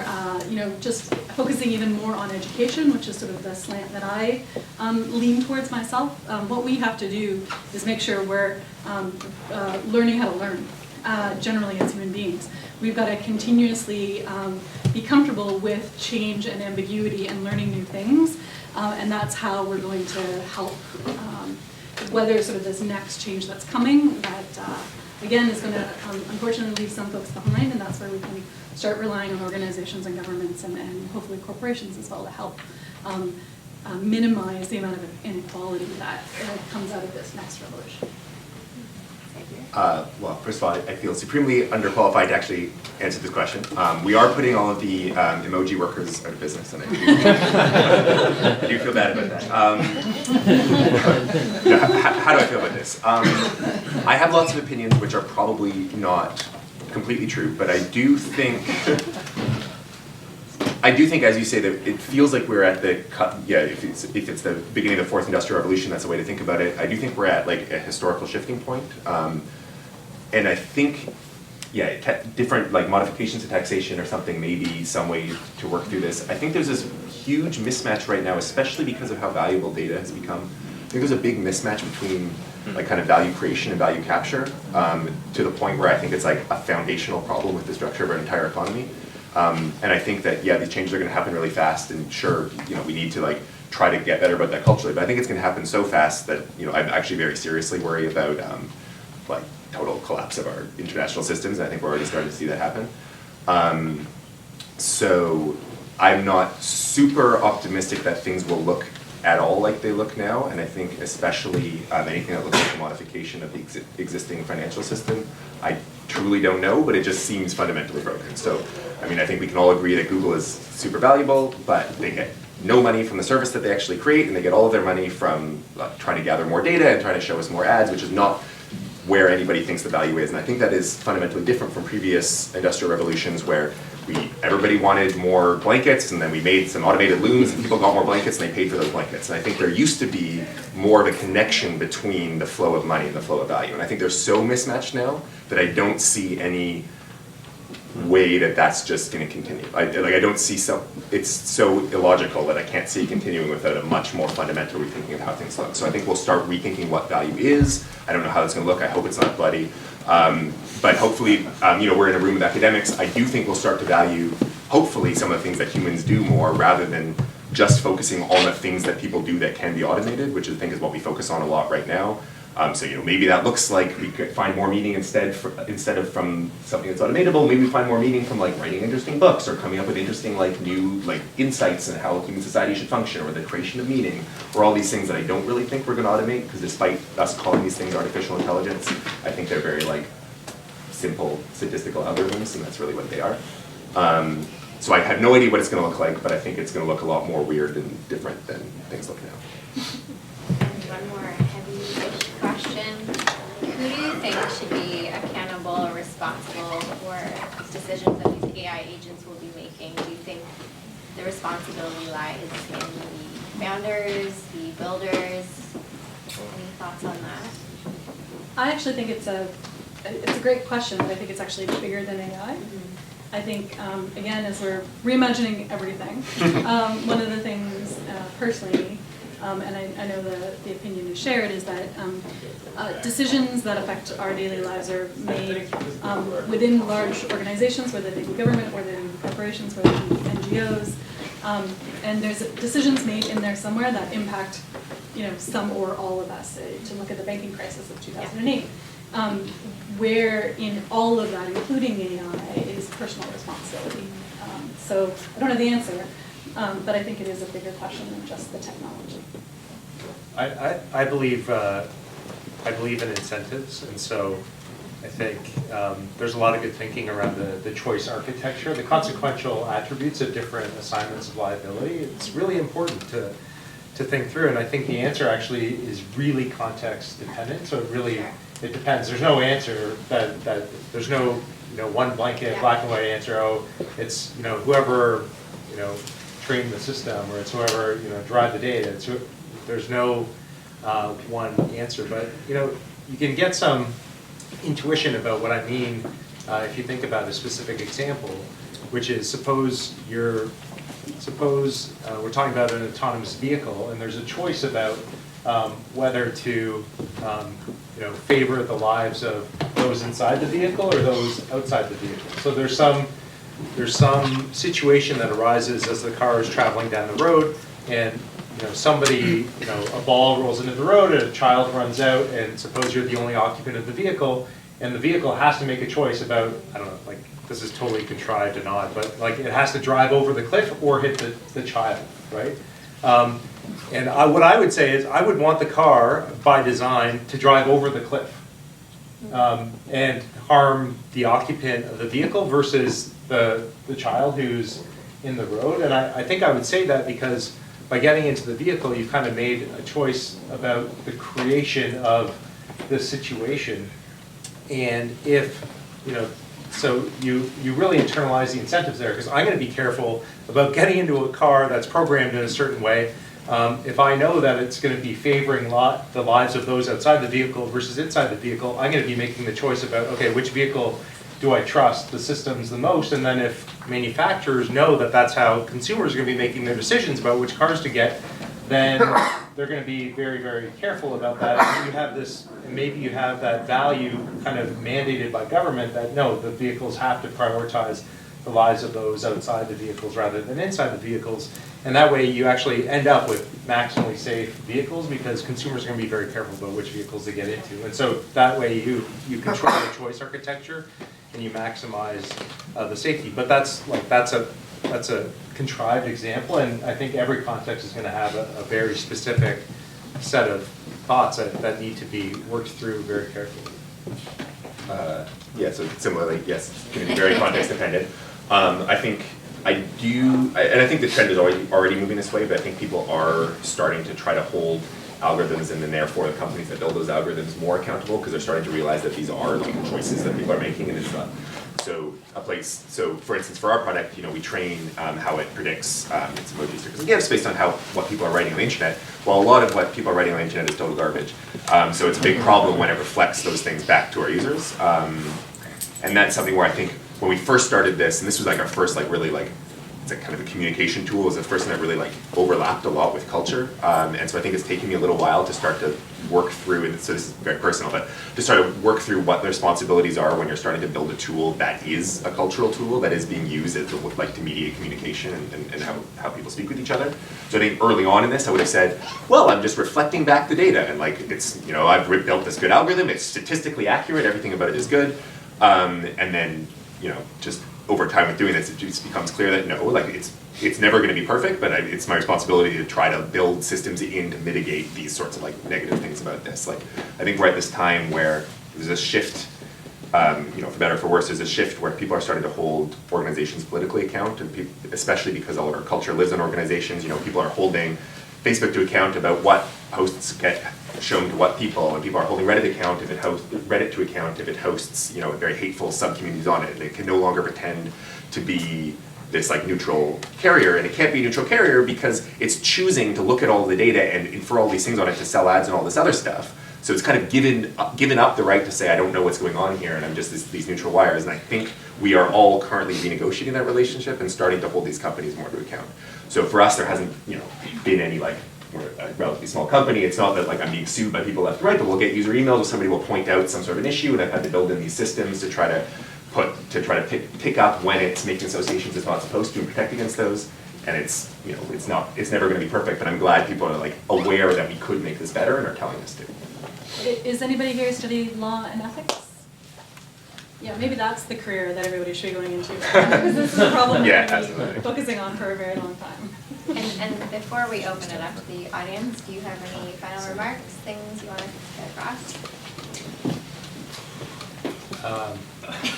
just focusing even more on education, which is sort of the slant that I lean towards myself. What we have to do is make sure we're learning how to learn, generally as human beings. We've got to continuously be comfortable with change and ambiguity and learning new things, and that's how we're going to help weather sort of this next change that's coming that again, is going to unfortunately leave some folks behind, and that's where we can start relying on organizations and governments and hopefully corporations as well to help minimize the amount of inequality that comes out of this next revolution. Well, first of all, I feel supremely underqualified to actually answer this question. We are putting all of the emoji workers out of business, and I do feel bad about that. How do I feel about this? I have lots of opinions which are probably not completely true, but I do think, as you say, that it feels like we're at the if it's the beginning of the fourth industrial revolution, that's the way to think about it. I do think we're at like a historical shifting point, and I think different like modifications to taxation or something, maybe some way to work through this. I think there's this huge mismatch right now, especially because of how valuable data has become. I think there's a big mismatch between like kind of value creation and value capture, to the point where I think it's like a foundational problem with the structure of our entire economy. And I think that, these changes are going to happen really fast, and sure, we need to like try to get better about that culturally, but I think it's going to happen so fast that, I'm actually very seriously worried about like total collapse of our international systems, and I think we're already starting to see that happen. So I'm not super optimistic that things will look at all like they look now, and I think especially anything that looks like a modification of the existing financial system, I truly don't know, but it just seems fundamentally broken. So, I mean, I think we can all agree that Google is super valuable, but they get no money from the service that they actually create, and they get all of their money from trying to gather more data and trying to show us more ads, which is not where anybody thinks the value is. And I think that is fundamentally different from previous industrial revolutions where everybody wanted more blankets, and then we made some automated looms, and people got more blankets, and they paid for those blankets. And I think there used to be more of a connection between the flow of money and the flow of value. And I think they're so mismatched now that I don't see any way that that's just going to continue. I don't see it's so illogical that I can't see it continuing without a much more fundamental rethinking of how things look. So I think we'll start rethinking what value is. I don't know how it's going to look. I hope it's not bloody. But hopefully, we're in a room with academics. I do think we'll start to value, hopefully, some of the things that humans do more rather than just focusing on the things that people do that can be automated, which I think is what we focus on a lot right now. So maybe that looks like we could find more meaning instead of from something that's automatable. Maybe we find more meaning from like writing interesting books or coming up with interesting new insights in how human society should function, or the creation of meaning, or all these things that I don't really think we're going to automate, because despite us calling these things artificial intelligence, I think they're very simple statistical algorithms, and that's really what they are. So I have no idea what it's going to look like, but I think it's going to look a lot more weird and different than things look now. One more heavy-ish question. Who do you think should be accountable or responsible for decisions that these AI agents will be making? Do you think the responsibility lies in the founders, the builders? Any thoughts on that? I actually think it's a great question, but I think it's actually bigger than AI. I think, again, as we're reimagining everything, one of the things personally, and I know the opinion is shared, is that decisions that affect our daily lives are made within large organizations, whether they be government, whether they be corporations, whether they be NGOs, and there's decisions made in there somewhere that impact some or all of us. To look at the banking crisis of 2008. Where in all of that, including AI, is personal responsibility. So I don't have the answer, but I think it is a bigger question than just the technology. I believe in incentives, and so I think there's a lot of good thinking around the choice architecture, the consequential attributes of different assignments of liability. It's really important to think through, and I think the answer actually is really context dependent. So it depends. There's no answer that there's no one blanket black and white answer. Oh, it's whoever trained the system, or it's whoever drive the data. There's no one answer, but you can get some intuition about what I mean if you think about a specific example, which is suppose we're talking about an autonomous vehicle, and there's a choice about whether to favor the lives of those inside the vehicle or those outside the vehicle. So there's some situation that arises as the car is traveling down the road, and a ball rolls into the road, and a child runs out, and suppose you're the only occupant of the vehicle, and the vehicle has to make a choice about, I don't know, like, this is totally contrived and odd, but like it has to drive over the cliff or hit the child, right? What I would say is I would want the car, by design, to drive over the cliff and harm the occupant of the vehicle versus the child who's in the road. And I think I would say that because by getting into the vehicle, you've kind of made a choice about the creation of the situation. And if, so you really internalize the incentives there, because I'm going to be careful about getting into a car that's programmed in a certain way. If I know that it's going to be favoring the lives of those outside the vehicle versus inside the vehicle, I'm going to be making the choice about, okay, which vehicle do I trust the systems the most? And then if manufacturers know that that's how consumers are going to be making their decisions about which cars to get, then they're going to be very, very careful about that. And maybe you have that value kind of mandated by government that no, the vehicles have to prioritize the lives of those outside the vehicles rather than inside the vehicles. And that way you actually end up with maximally safe vehicles because consumers are going to be very careful about which vehicles they get into. And so that way you control the choice architecture and you maximize the safety. But that's a contrived example, and I think every context is going to have a very specific set of thoughts that need to be worked through very carefully. Yeah, so similarly, yes, it's going to be very context dependent. I think the trend is already moving this way, but I think people are starting to try to hold algorithms and then therefore the companies that build those algorithms more accountable because they're starting to realize that these are like choices that people are making and it's not. So for instance, for our product, we train how it predicts its emoji stickers and gifts based on what people are writing on the internet. Well, a lot of what people are writing on the internet is total garbage. So it's a big problem when it reflects those things back to our users. And that's something where I think when we first started this, and this was like our first really it's a kind of a communication tool, was the first thing that really overlapped a lot with culture. And so I think it's taken me a little while to start to work through, and so this is very personal, but to start to work through what the responsibilities are when you're starting to build a tool that is a cultural tool that is being used to mediate communication and how people speak with each other. So I think early on in this, I would have said, well, I'm just reflecting back the data, and it's, I've built this good algorithm, it's statistically accurate, everything about it is good, and then, just over time with doing this, it just becomes clear that no, it's never going to be perfect, but it's my responsibility to try to build systems in to mitigate these sorts of negative things about this. I think we're at this time where there's a shift, for better or for worse, there's a shift where people are starting to hold organizations politically account, and especially because all of our culture lives in organizations. People are holding Facebook to account about what posts get shown to what people, and people are holding Reddit to account if it hosts very hateful sub-communities on it. They can no longer pretend to be this neutral carrier, and it can't be a neutral carrier because it's choosing to look at all the data and for all these things on it to sell ads and all this other stuff. So it's kind of given up the right to say, I don't know what's going on here, and I'm just these neutral wires. And I think we are all currently renegotiating that relationship and starting to hold these companies more to account. So for us, there hasn't been any we're a relatively small company. It's not that I'm being sued by people left and right, but we'll get user emails or somebody will point out some sort of an issue, and I've had to build in these systems to try to pick up when it's making associations it's not supposed to and protect against those. And it's never going to be perfect, but I'm glad people are aware that we could make this better and are telling us to. Is anybody here studying law and ethics? Yeah, maybe that's the career that everybody should be going into, because this is a problem that we've been focusing on for a very long time. And before we open it up to the audience, do you have any final remarks, things you want to get across?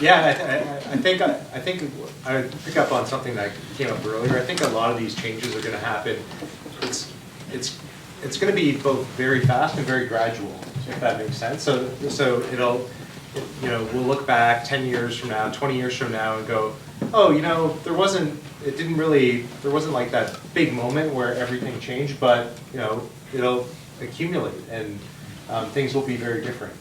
Yeah, I think I would pick up on something that came up earlier. I think a lot of these changes are going to happen. It's going to be both very fast and very gradual, if that makes sense. So it'll, we'll look back 10 years from now, 20 years from now, and go, oh, there wasn't like that big moment where everything changed, but it'll accumulate, and things will be very different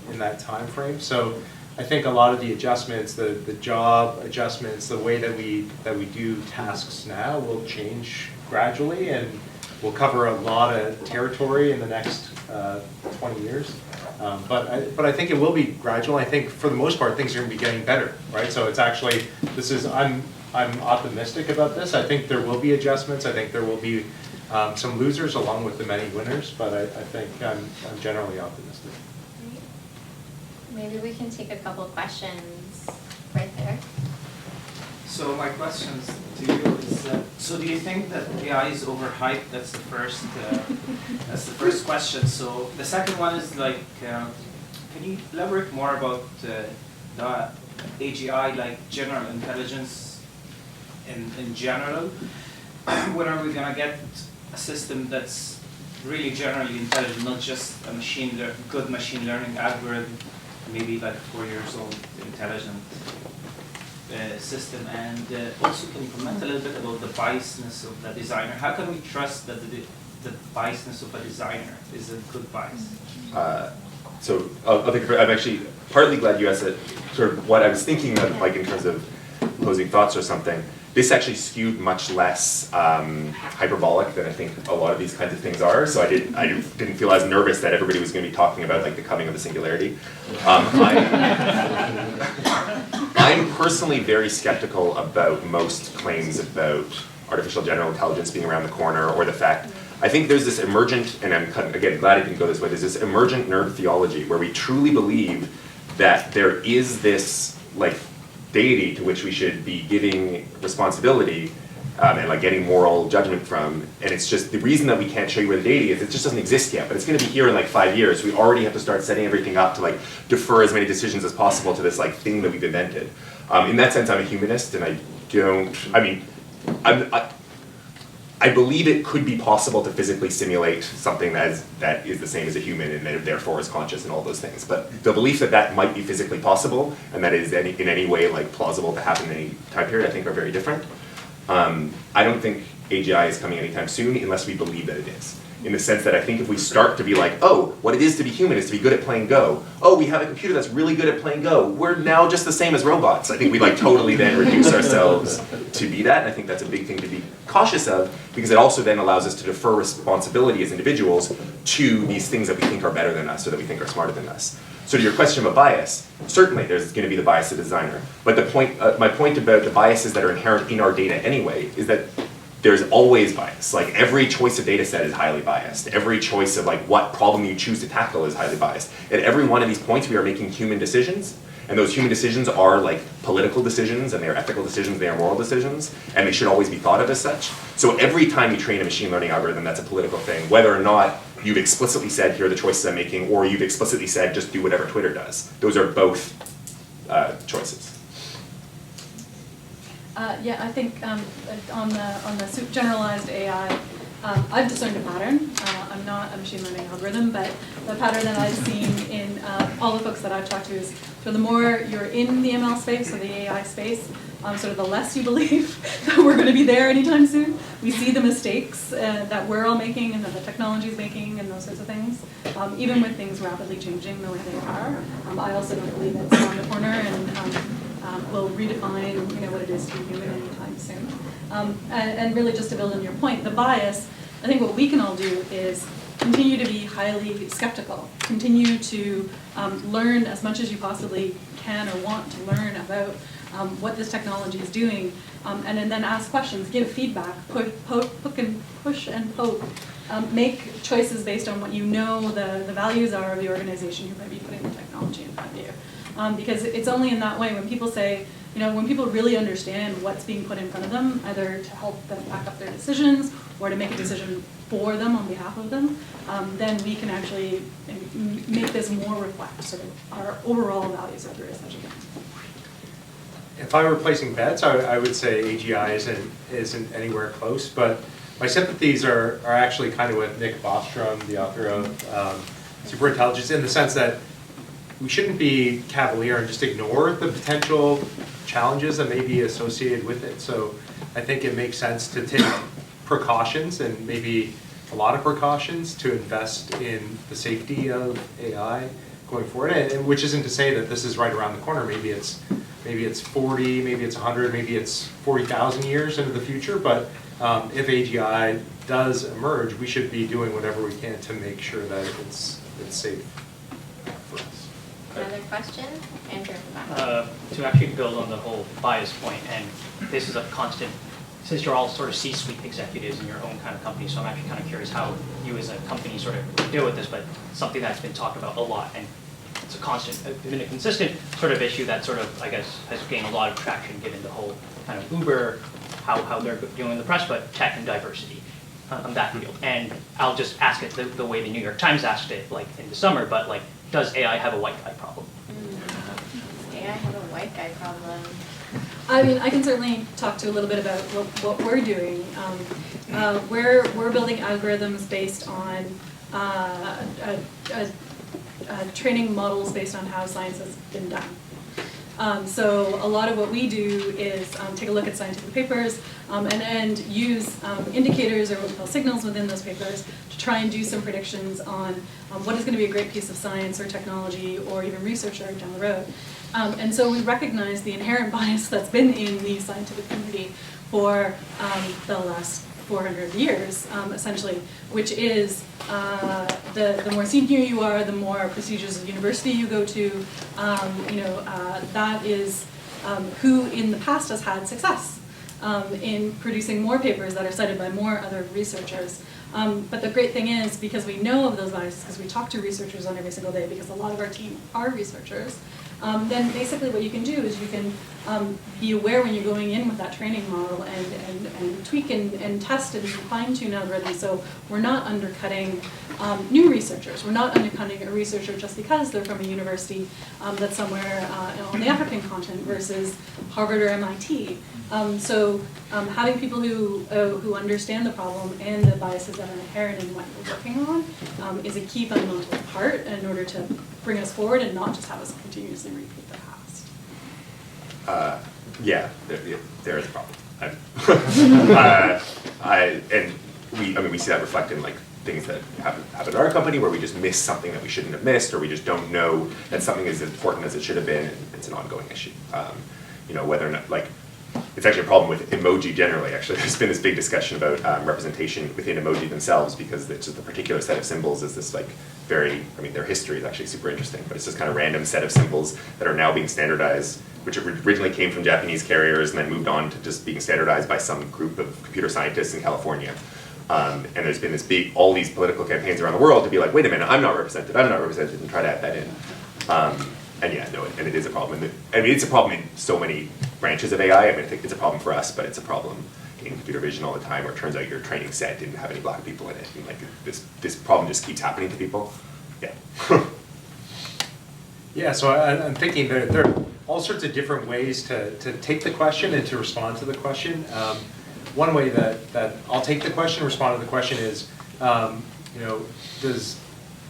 in that time frame. So I think a lot of the adjustments, the job adjustments, the way that we do tasks now will change gradually, and we'll cover a lot of territory in the next 20 years. But I think it will be gradual. I think for the most part things are going to be getting better, right? So it's actually, I'm optimistic about this. I think there will be adjustments. I think there will be some losers along with the many winners, but I think I'm generally optimistic. Maybe we can take a couple questions right there. So my questions to you is, so do you think that AI is overhyped? That's the first question. So the second one is like, can you elaborate more about the AGI, like general intelligence in general? When are we gonna get a system that's really generally intelligent, not just a good machine learning algorithm, maybe like 4 years old intelligent system? And also, can you comment a little bit about the biasness of the designer? How can we trust that the biasness of a designer is a good bias? So I'm actually partly glad you asked it. Sort of what I was thinking of, like in terms of closing thoughts or something. This actually skewed much less hyperbolic than I think a lot of these kinds of things are. So I didn't feel as nervous that everybody was going to be talking about like the coming of the singularity. I'm personally very skeptical about most claims about artificial general intelligence being around the corner, or the fact, I think there's this emergent, and I'm again glad it didn't go this way, there's this emergent nerd theology where we truly believe that there is this like deity to which we should be giving responsibility and like getting moral judgment from, and it's just the reason that we can't show you where the deity is, it just doesn't exist yet, but it's going to be here in like 5 years. We already have to start setting everything up to like defer as many decisions as possible to this like thing that we've invented. In that sense, I'm a humanist, and I believe it could be possible to physically simulate something that is the same as a human and that therefore is conscious and all those things. But the belief that that might be physically possible and that is in any way like plausible to happen in any time period, I think are very different. I don't think AGI is coming anytime soon unless we believe that it is. In the sense that I think if we start to be like, oh, what it is to be human is to be good at playing Go. Oh, we have a computer that's really good at playing Go. We're now just the same as robots. I think we like totally then reduce ourselves to be that. And I think that's a big thing to be cautious of, because it also then allows us to defer responsibility as individuals to these things that we think are better than us or that we think are smarter than us. So to your question about bias, certainly there's going to be the bias of the designer. But the point, my point about the biases that are inherent in our data anyway is that there's always bias. Like every choice of data set is highly biased. Every choice of like what problem you choose to tackle is highly biased. At every one of these points we are making human decisions, and those human decisions are like political decisions, and they are ethical decisions, they are moral decisions, and they should always be thought of as such. So every time you train a machine learning algorithm, that's a political thing, whether or not you've explicitly said, here are the choices I'm making, or you've explicitly said, just do whatever Twitter does. Those are both choices. Yeah, I think on the generalized AI, I've discerned a pattern. I'm not a machine learning algorithm, but the pattern that I've seen in all the folks that I've talked to is, so the more you're in the ML space or the AI space, sort of the less you believe that we're going to be there anytime soon. We see the mistakes that we're all making and that the technology is making and those sorts of things, even with things rapidly changing the way they are. I also don't believe it's around the corner and will redefine what it is to be human anytime soon. And really just to build on your point, the bias, I think what we can all do is continue to be highly skeptical, continue to learn as much as you possibly can or want to learn about what this technology is doing, and then ask questions, give feedback, push and poke, make choices based on what you know the values are of the organization who might be putting the technology in front of you. Because it's only in that way when people say, when people really understand what's being put in front of them, either to help them back up their decisions or to make a decision for them on behalf of them, then we can actually make this more reflect sort of our overall values of the research. If I were placing bets, I would say AGI isn't anywhere close, but my sympathies are actually kind of with Nick Bostrom, the author of Superintelligence, in the sense that we shouldn't be cavalier and just ignore the potential challenges that may be associated with it. So I think it makes sense to take precautions, and maybe a lot of precautions, to invest in the safety of AI going forward. And which isn't to say that this is right around the corner. Maybe it's 40, maybe it's 100, maybe it's 40,000 years into the future. But if AGI does emerge, we should be doing whatever we can to make sure that it's safe for us. Another question? Andrew at the back. To actually build on the whole bias point, and this is a constant, since you're all sort of C-suite executives in your own kind of company, so I'm actually kind of curious how you as a company sort of deal with this, but something that's been talked about a lot, and it's a constant, been a consistent sort of issue that sort of, I guess, has gained a lot of traction given the whole kind of Uber, how they're dealing in the press, but tech and diversity on that field. And I'll just ask it the way the New York Times asked it, like in the summer, but like, does AI have a white guy problem? Does AI have a white guy problem? I mean, I can certainly talk to a little bit about what we're doing. We're building algorithms based on training models based on how science has been done. So a lot of what we do is take a look at scientific papers and use indicators or what we call signals within those papers to try and do some predictions on what is going to be a great piece of science or technology or even research down the road. And so we recognize the inherent bias that's been in the scientific community for the last 400 years, essentially, which is the more senior you are, the more prestigious university you go to, that is who in the past has had success in producing more papers that are cited by more other researchers. But the great thing is, because we know of those biases, because we talk to researchers on every single day, because a lot of our team are researchers, then basically what you can do is you can be aware when you're going in with that training model and tweak and test and fine-tune algorithms. So we're not undercutting new researchers. We're not undercutting a researcher just because they're from a university that's somewhere on the African continent versus Harvard or MIT. So having people who understand the problem and the biases that are inherent in what you're working on is a key fundamental part in order to bring us forward and not just have us continuously repeat the past. Yeah, there is a problem. We see that reflected in like things that happen at our company where we just miss something that we shouldn't have missed, or we just don't know that something is as important as it should have been, and it's an ongoing issue. Whether or not, like, it's actually a problem with emoji generally, actually. There's been this big discussion about representation within emoji themselves, because it's just a particular set of symbols is this like their history is actually super interesting, but it's this kind of random set of symbols that are now being standardized, which originally came from Japanese carriers and then moved on to just being standardized by some group of computer scientists in California. And there's been all these political campaigns around the world to be like, wait a minute, I'm not represented, and try to add that in. And it is a problem. It's a problem in so many branches of AI. I think it's a problem for us, but it's a problem in computer vision all the time, where it turns out your training set didn't have any black people in it. And like this problem just keeps happening to people. Yeah. Yeah, so I'm thinking there are all sorts of different ways to take the question and to respond to the question. One way that I'll take the question, respond to the question is,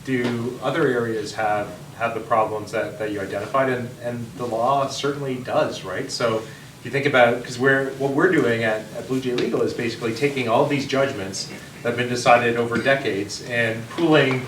do other areas have the problems that you identified? And the law certainly does, right? So if you think about, because what we're doing at Blue Jay Legal is basically taking all these judgments that have been decided over decades and pooling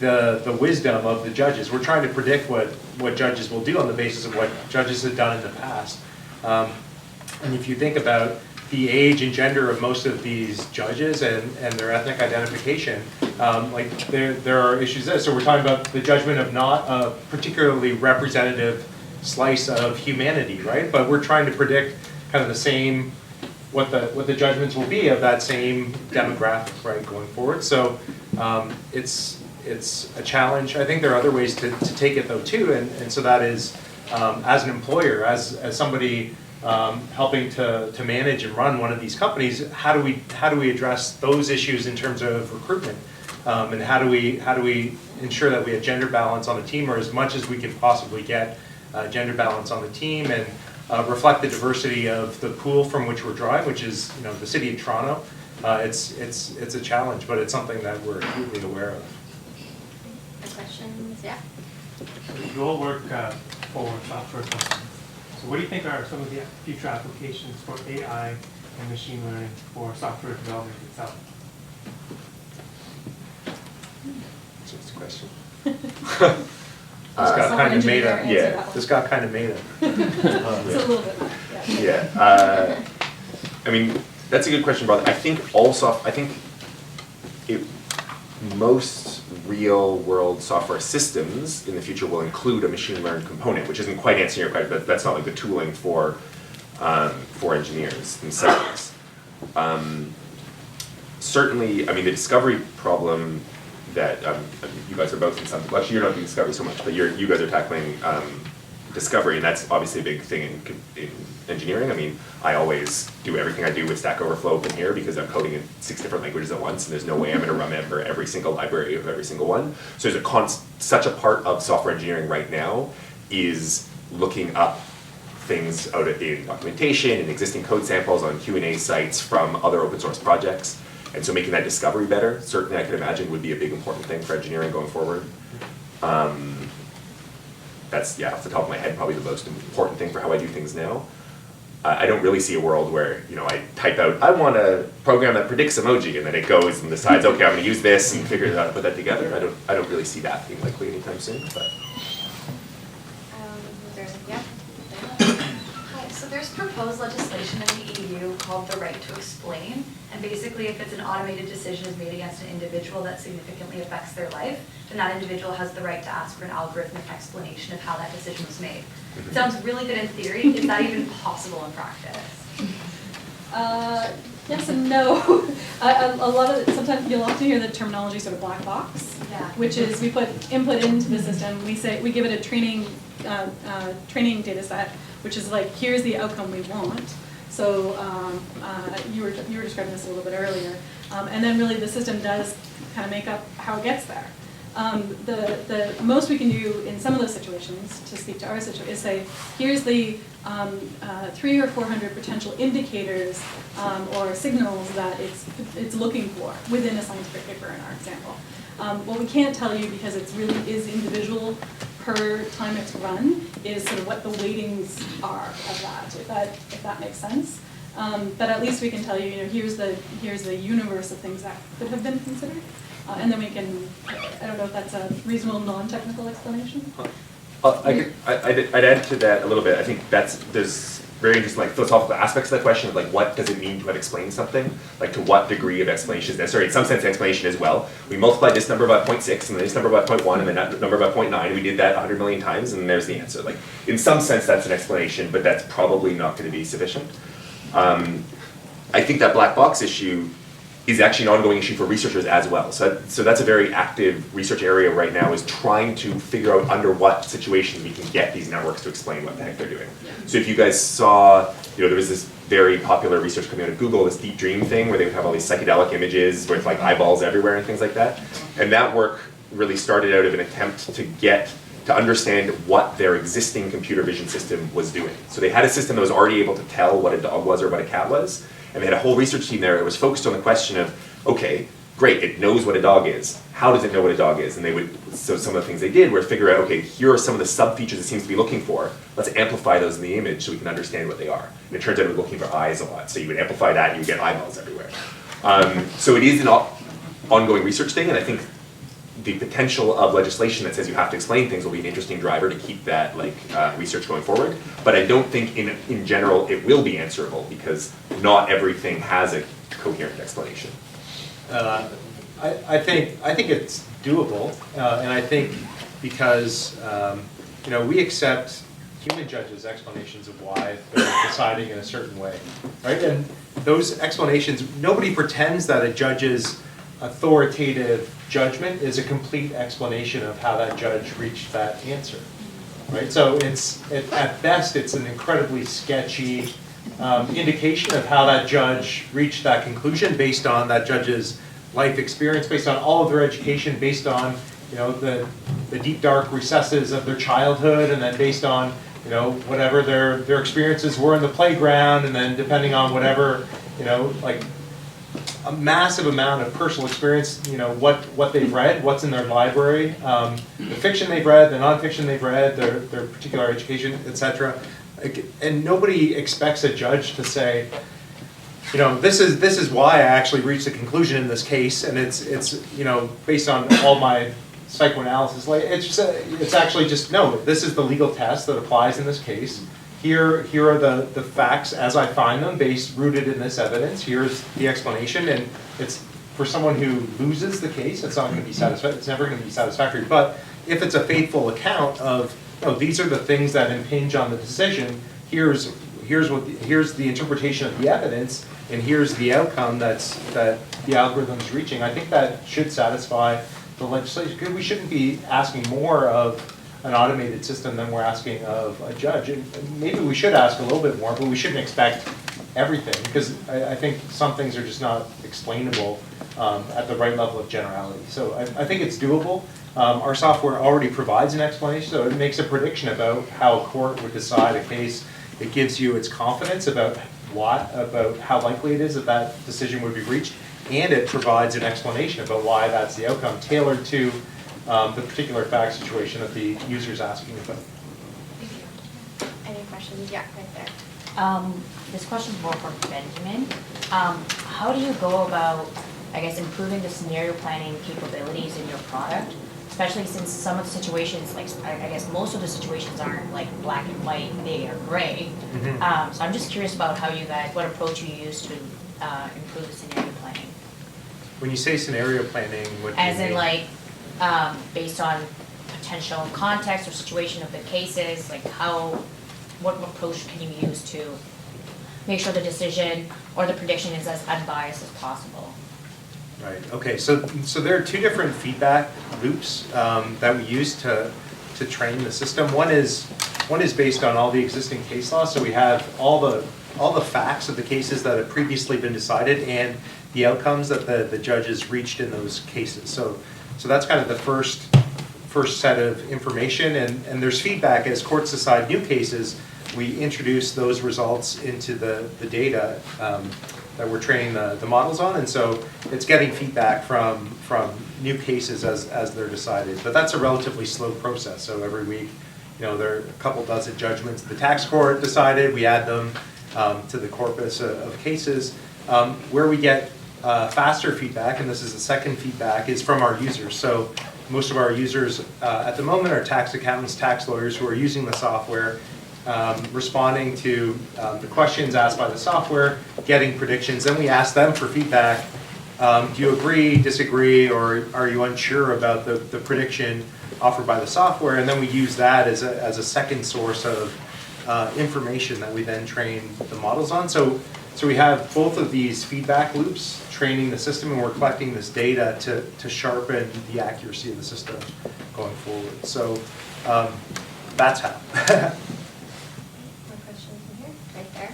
the wisdom of the judges. We're trying to predict what judges will do on the basis of what judges have done in the past. And if you think about the age and gender of most of these judges and their ethnic identification, there are issues there. So we're talking about the judgment of not a particularly representative slice of humanity, right? But we're trying to predict kind of the same, what the judgments will be of that same demographic, right, going forward. So it's a challenge. I think there are other ways to take it though too, and so that is as an employer, as somebody helping to manage and run one of these companies, how do we address those issues in terms of recruitment? And how do we ensure that we have gender balance on the team, or as much as we can possibly get gender balance on the team, and reflect the diversity of the pool from which we're drawing, which is the city of Toronto. It's a challenge, but it's something that we're acutely aware of. Other questions? Yeah. You all work for software companies. So what do you think are some of the future applications for AI and machine learning for software development itself? That's a question. This got kind of made up. Yeah. This got kind of made up. It's a little bit more, yeah. Yeah, I mean, that's a good question, brother. I think most real-world software systems in the future will include a machine learned component, which isn't quite answering your question, but that's not like the tooling for engineers themselves. Certainly, I mean, the discovery problem that you guys are both in some, well, actually you're not doing discovery so much, but you guys are tackling discovery, and that's obviously a big thing in engineering. I mean, I always do everything I do with Stack Overflow open here because I'm coding in 6 different languages at once, and there's no way I'm going to remember every single library of every single one. So there's such a part of software engineering right now is looking up things in documentation and existing code samples on Q&A sites from other open source projects. And so making that discovery better, certainly I could imagine would be a big important thing for engineering going forward. That's, yeah, off the top of my head, probably the most important thing for how I do things now. I don't really see a world where, I type out, I want a program that predicts emoji, and then it goes and decides, okay, I'm gonna use this and figure out how to put that together. I don't really see that being likely anytime soon, but. Yeah. Hi, so there's proposed legislation in the EU called the right to explain. And basically, if it's an automated decision is made against an individual that significantly affects their life, then that individual has the right to ask for an algorithmic explanation of how that decision was made. It sounds really good in theory. Is that even possible in practice? Yes and no. A lot of sometimes you'll often hear the terminology sort of black box, Yeah. which is we put input into the system. We give it a training data set, which is like, here's the outcome we want. So you were describing this a little bit earlier, and then really the system does kind of make up how it gets there. The most we can do in some of those situations, to speak to our situation, is say, here's the 300 or 400 potential indicators or signals that it's looking for within a scientific paper in our example. What we can't tell you, because it really is individual per time it's run, is sort of what the weightings are of that, if that makes sense. But at least we can tell you, here's the universe of things that could have been considered. And then we can, I don't know if that's a reasonable non-technical explanation. I'd add to that a little bit. I think there's very interesting philosophical aspects of that question of what does it mean to have explained something? To what degree of explanation is necessary? In some sense, explanation is, well, we multiplied this number by 0.6 and then this number by 0.1 and then that number by 0.9, and we did that 100 million times and there's the answer. In some sense, that's an explanation, but that's probably not going to be sufficient. I think that black box issue is actually an ongoing issue for researchers as well. So that's a very active research area right now, is trying to figure out under what situations we can get these networks to explain what the heck they're doing. So if you guys saw, there was this very popular research coming out of Google, this deep dream thing where they would have all these psychedelic images with eyeballs everywhere and things like that. And that work really started out of an attempt to understand what their existing computer vision system was doing. So they had a system that was already able to tell what a dog was or what a cat was. And they had a whole research team there that was focused on the question of, okay, great, it knows what a dog is. How does it know what a dog is? And so some of the things they did were figure out, okay, here are some of the sub-features it seems to be looking for. Let's amplify those in the image so we can understand what they are. And it turns out it was looking for eyes a lot. So you would amplify that and you would get eyeballs everywhere. So it is an ongoing research thing, and I think the potential of legislation that says you have to explain things will be an interesting driver to keep that research going forward. But I don't think in general it will be answerable, because not everything has a coherent explanation. I think it's doable, and I think because we accept human judges' explanations of why they're deciding in a certain way, right? And those explanations, nobody pretends that a judge's authoritative judgment is a complete explanation of how that judge reached that answer. right? So at best, it's an incredibly sketchy indication of how that judge reached that conclusion based on that judge's life experience, based on all of their education, based on, you know, the deep dark recesses of their childhood, and then based on, you know, whatever their experiences were in the playground, and then depending on whatever, you know, like a massive amount of personal experience, you know, what they've read, what's in their library, the fiction they've read, the nonfiction they've read, their particular education, etc. And nobody expects a judge to say, you know, this is why I actually reached the conclusion in this case, and it's you know, based on all my psychoanalysis. Like it's actually just, no, this is the legal test that applies in this case. Here are the facts as I find them, rooted in this evidence. Here's the explanation, and it's for someone who loses the case, it's not going to be satisfactory. It's never going to be satisfactory. But if it's a faithful account of, oh, these are the things that impinge on the decision. Here's the interpretation of the evidence, and here's the outcome that the algorithm's reaching. I think that should satisfy the legislation, because we shouldn't be asking more of an automated system than we're asking of a judge. And maybe we should ask a little bit more, but we shouldn't expect everything, because I think some things are just not explainable at the right level of generality. So I think it's doable. Our software already provides an explanation, so it makes a prediction about how a court would decide a case. It gives you its confidence about how likely it is that that decision would be reached, and it provides an explanation about why that's the outcome, tailored to the particular fact situation that the user's asking about. Any questions? Yeah, right there. This question is more for Benjamin. How do you go about, I guess, improving the scenario planning capabilities in your product, especially since some of the situations, like I guess most of the situations aren't like black and white, they are gray. Mm-hmm. So I'm just curious about how you guys, what approach you use to improve the scenario planning. When you say scenario planning, what do you mean? As in like, based on potential context or situation of the cases, like what approach can you use to make sure the decision or the prediction is as unbiased as possible? Right, okay, so there are two different feedback loops that we use to train the system. One is based on all the existing case law, so we have all the facts of the cases that have previously been decided and the outcomes that the judges reached in those cases. So that's kind of the first set of information, and there's feedback as courts decide new cases. We introduce those results into the data that we're training the models on, and so it's getting feedback from new cases as they're decided. But that's a relatively slow process. So every week, you know, there are a couple dozen judgments the tax court decided. We add them to the corpus of cases. Where we get faster feedback, and this is the second feedback, is from our users. So most of our users at the moment are tax accountants, tax lawyers who are using the software, responding to the questions asked by the software, getting predictions. Then we ask them for feedback. Do you agree, disagree, or are you unsure about the prediction offered by the software? And then we use that as a second source of information that we then train the models on. So we have both of these feedback loops training the system, and we're collecting this data to sharpen the accuracy of the system going forward. So that's how. More questions in here? Right there.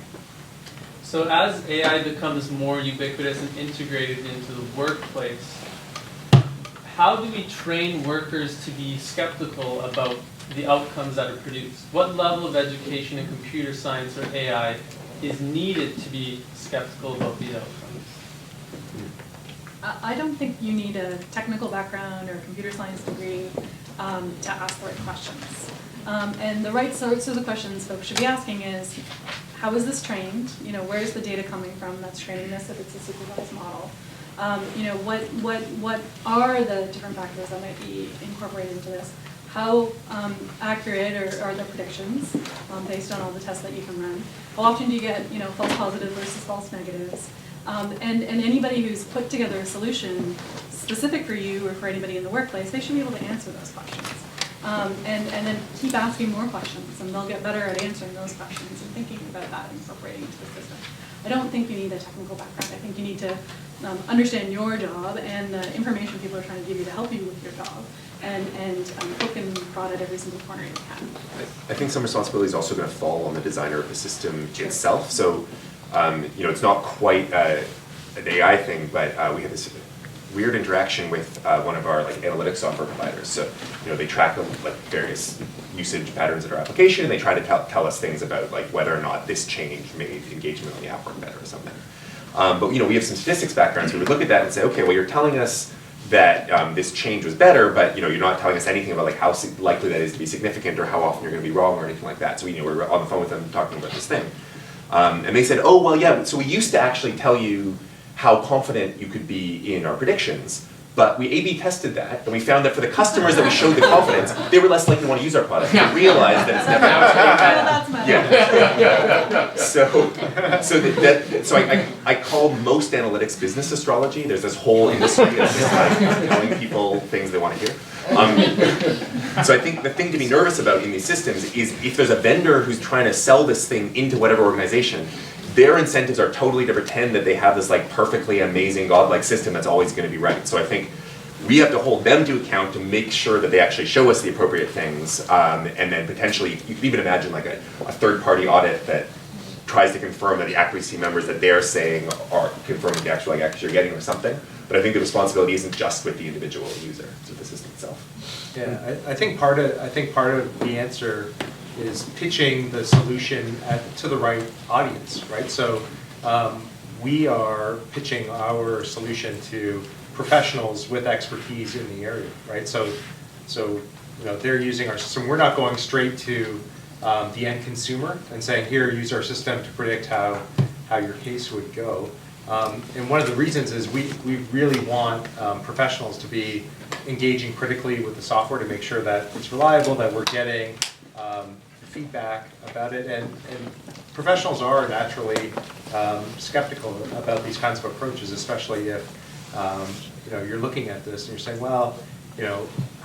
So as AI becomes more ubiquitous and integrated into the workplace, how do we train workers to be skeptical about the outcomes that are produced? What level of education in computer science or AI is needed to be skeptical about the outcomes? I don't think you need a technical background or a computer science degree to ask the right questions. And the right sorts of the questions folks should be asking is, how is this trained? You know, where's the data coming from that's training this if it's a supervised model? You know, what are the different factors that might be incorporated into this? How accurate are the predictions based on all the tests that you can run? How often do you get, you know, false positives versus false negatives? And anybody who's put together a solution specific for you or for anybody in the workplace, they should be able to answer those questions. And then keep asking more questions, and they'll get better at answering those questions and thinking about that and incorporating into the system. I don't think you need a technical background. I think you need to understand your job and the information people are trying to give you to help you with your job, and poke and prod at every single corner you can. I think some responsibility is also going to fall on the designer of the system itself. So, it's not quite an AI thing, but we have this weird interaction with one of our analytics software providers. So, they track various usage patterns in our application, and they try to tell us things about whether or not this change made engagement on the app work better or something. But we have some statistics background, so we would look at that and say, okay, well, you're telling us that this change was better, but you're not telling us anything about how likely that is to be significant or how often you're going to be wrong or anything like that. So we're on the phone with them talking about this thing. And they said, oh, well, yeah, so we used to actually tell you how confident you could be in our predictions, but we A/B tested that, and we found that for the customers that we showed the confidence, they were less likely to want to use our product. We realized that it's never I call most analytics business astrology. There's this whole industry that's just telling people things they want to hear. So I think the thing to be nervous about in these systems is if there's a vendor who's trying to sell this thing into whatever organization, their incentives are totally to pretend that they have this perfectly amazing godlike system that's always going to be right. So I think we have to hold them to account to make sure that they actually show us the appropriate things, and then potentially you could even imagine a third-party audit that tries to confirm that the accuracy numbers that they're saying are confirming the actual accuracy you're getting or something. But I think the responsibility isn't just with the individual user; it's with the system itself. Yeah, I think part of the answer is pitching the solution to the right audience, right? So we are pitching our solution to professionals with expertise in the area, right? So they're using our system. We're not going straight to the end consumer and saying, here, use our system to predict how your case would go. And one of the reasons is we really want professionals to be engaging critically with the software to make sure that it's reliable, that we're getting feedback about it, and professionals are naturally skeptical about these kinds of approaches, especially if you're looking at this and you're saying, well,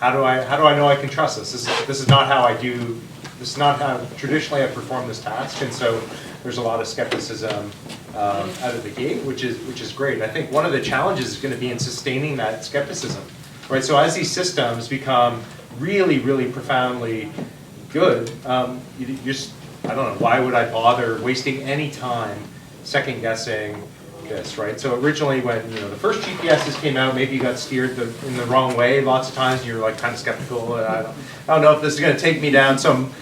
how do I know I can trust this? This is not how I do. This is not how traditionally I perform this task, and so there's a lot of skepticism out of the gate, which is great. I think one of the challenges is going to be in sustaining that skepticism, right? So as these systems become really, really profoundly good, you just, I don't know, why would I bother wasting any time second guessing this, right? So originally when the first GPSs came out, maybe you got steered in the wrong way lots of times, and you're kind of skeptical. I don't know if this is going to take me down some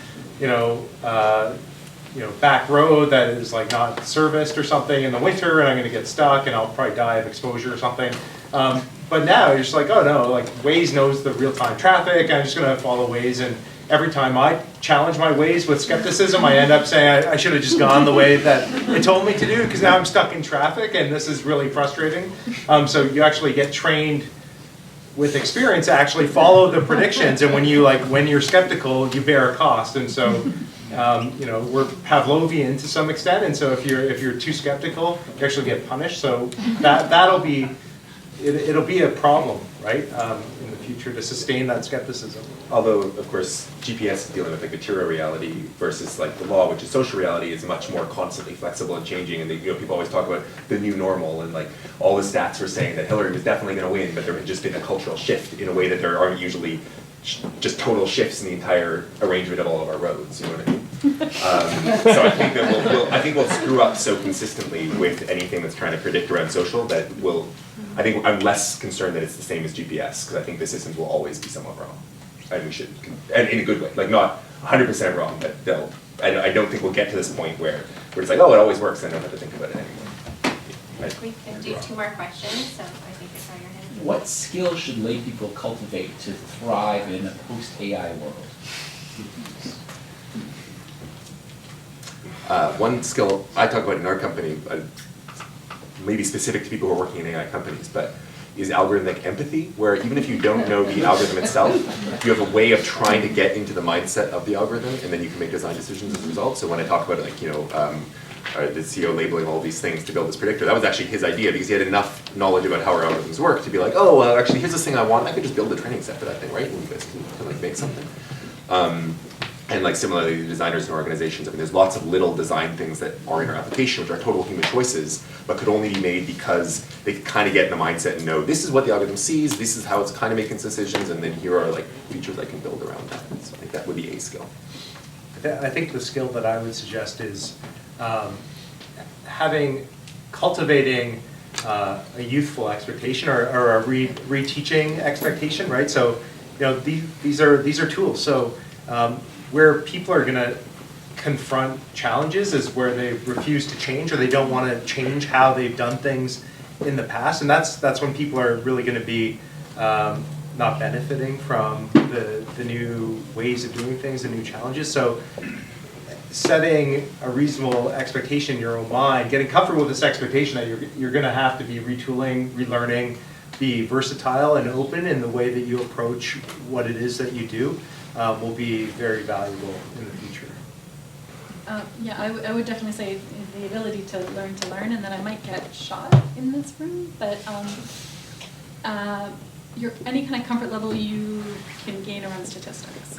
back road that is not serviced or something in the winter, and I'm going to get stuck, and I'll probably die of exposure or something. But now you're just oh no, Waze knows the real-time traffic. I'm just going to follow Waze, and every time I challenge my Waze with skepticism, I end up saying I should have just gone the way that it told me to do, because now I'm stuck in traffic, and this is really frustrating. So you actually get trained with experience to actually follow the predictions, and when you're skeptical, you bear a cost. And so we're Pavlovian to some extent, and so if you're too skeptical, you actually get punished. So it'll be a problem, right, in the future to sustain that skepticism. Although, of course, GPS is dealing with material reality versus the law, which is social reality, is much more constantly flexible and changing. And people always talk about the new normal, and all the stats were saying that Hillary was definitely going to win, but there had just been a cultural shift in a way that there aren't usually just total shifts in the entire arrangement of all of our roads. You know what I mean? So I think that we'll screw up so consistently with anything that's trying to predict around social that I think I'm less concerned that it's the same as GPS, because I think the systems will always be somewhat wrong. And we should, and in a good way, not 100% wrong, but I don't think we'll get to this point where it's oh, it always works, and I don't have to think about it anymore. We can do 2 more questions, so I think it's on your hand. What skills should lay people cultivate to thrive in a post-AI world? One skill I talk about in our company, maybe specific to people who are working in AI companies, but is algorithmic empathy, where even if you don't know the algorithm itself, you have a way of trying to get into the mindset of the algorithm, and then you can make design decisions as a result. So when I talk about the CEO labeling all these things to build this predictor, that was actually his idea, because he had enough knowledge about how our algorithms work to be oh, well, actually, here's this thing I want. I could just build a training set for that thing, right? And you guys can make something. And similarly, designers and organizations, there's lots of little design things that are in our application, which are total human choices, but could only be made because they could kind of get in the mindset and know this is what the algorithm sees, this is how it's kind of making its decisions, and then here are like features I can build around that. So I think that would be a skill. I think the skill that I would suggest is cultivating a youthful expectation or a reteaching expectation, right? So, you know, these are tools. So where people are going to confront challenges is where they refuse to change or they don't want to change how they've done things in the past, and that's when people are really going to be not benefiting from the new ways of doing things, the new challenges. So setting a reasonable expectation in your own mind, getting comfortable with this expectation that you're going to have to be retooling, relearning, be versatile and open in the way that you approach what it is that you do will be very valuable in the future. Yeah, I would definitely say the ability to learn, and then I might get shot in this room, but any kind of comfort level you can gain around statistics.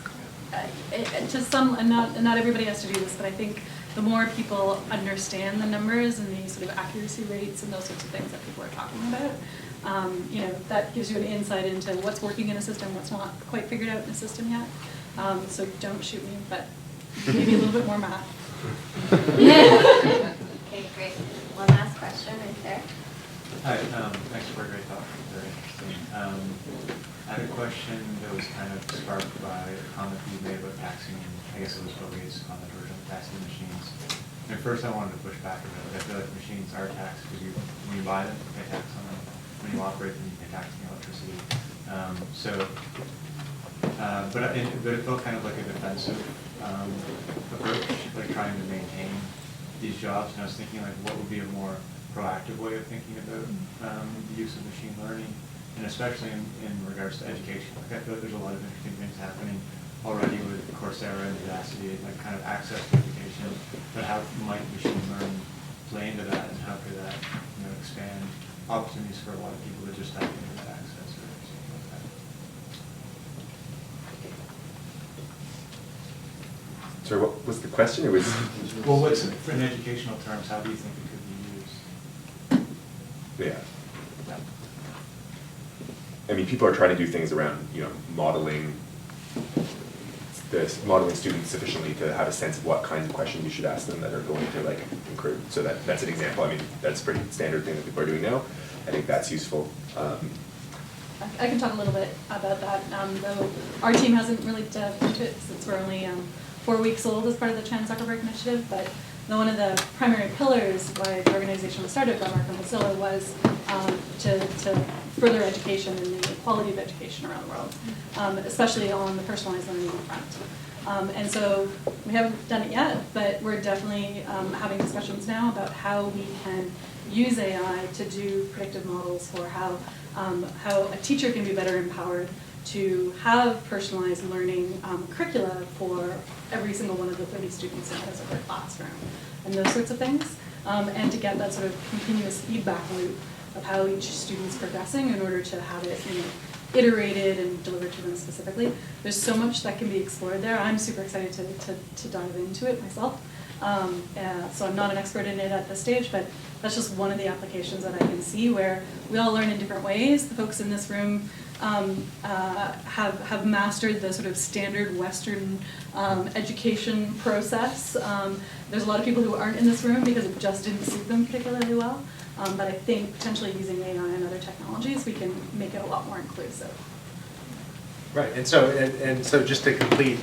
To some, and not everybody has to do this, but I think the more people understand the numbers and the sort of accuracy rates and those sorts of things that people are talking about, you know, that gives you an insight into what's working in a system, what's not quite figured out in a system yet. So don't shoot me, but maybe a little bit more math. Okay, great. One last question right there. Hi, thanks for a great talk, very interesting. I had a question that was kind of sparked by a comment that you made about taxing, I guess it was probably its comment version of taxing machines. And at first I wanted to push back a bit. I feel like machines are taxed because when you buy them, you pay tax on them. When you operate them, you pay tax on the electricity. But it felt kind of like a defensive approach, like trying to maintain these jobs. And I was thinking, like, what would be a more proactive way of thinking about the use of machine learning, and especially in regards to education. Like, I feel like there's a lot of interesting things happening already with Coursera and Udacity, like kind of access to education. But how might machine learning play into that, and how could that, you know, expand opportunities for a lot of people that just have internet access or something like that? Sorry, what was the question? It was. Well, what's in educational terms? How do you think it could be used? Yeah. I mean, people are trying to do things around, you know, modeling students sufficiently to have a sense of what kinds of questions you should ask them that are going to like improve. So that's an example. I mean, that's a pretty standard thing that people are doing now. I think that's useful. I can talk a little bit about that, though our team hasn't really dove into it since we're only 4 weeks old as part of the Zuckerberg initiative, but one of the primary pillars why the organization was started by Mark and Priscilla was to further education and the quality of education around the world, especially on the personalized learning front. And so we haven't done it yet, but we're definitely having discussions now about how we can use AI to do predictive models for how a teacher can be better empowered to have personalized learning curricula for every single one of the 30 students in their classroom, and those sorts of things, and to get that sort of continuous feedback loop of how each student's progressing in order to have it, you know, iterated and delivered to them specifically. There's so much that can be explored there. I'm super excited to dive into it myself. So I'm not an expert in it at this stage, but that's just one of the applications that I can see where we all learn in different ways. The folks in this room have mastered the sort of standard Western education process. There's a lot of people who aren't in this room because it just didn't suit them particularly well. But I think potentially using AI and other technologies, we can make it a lot more inclusive. Right, and so just to complete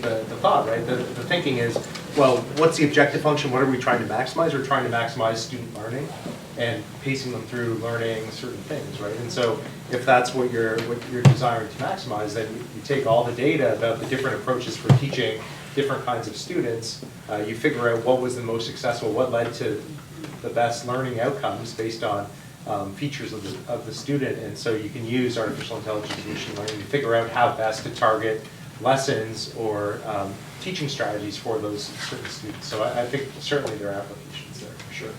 the thought, right? The thinking is, well, what's the objective function? What are we trying to maximize? We're trying to maximize student learning and pacing them through learning certain things, right? And so if that's what you're desiring to maximize, then you take all the data about the different approaches for teaching different kinds of students, you figure out what was the most successful, what led to the best learning outcomes based on features of the student, and so you can use artificial intelligence and machine learning to figure out how best to target lessons or teaching strategies for those certain students. So I think certainly there are applications there for sure.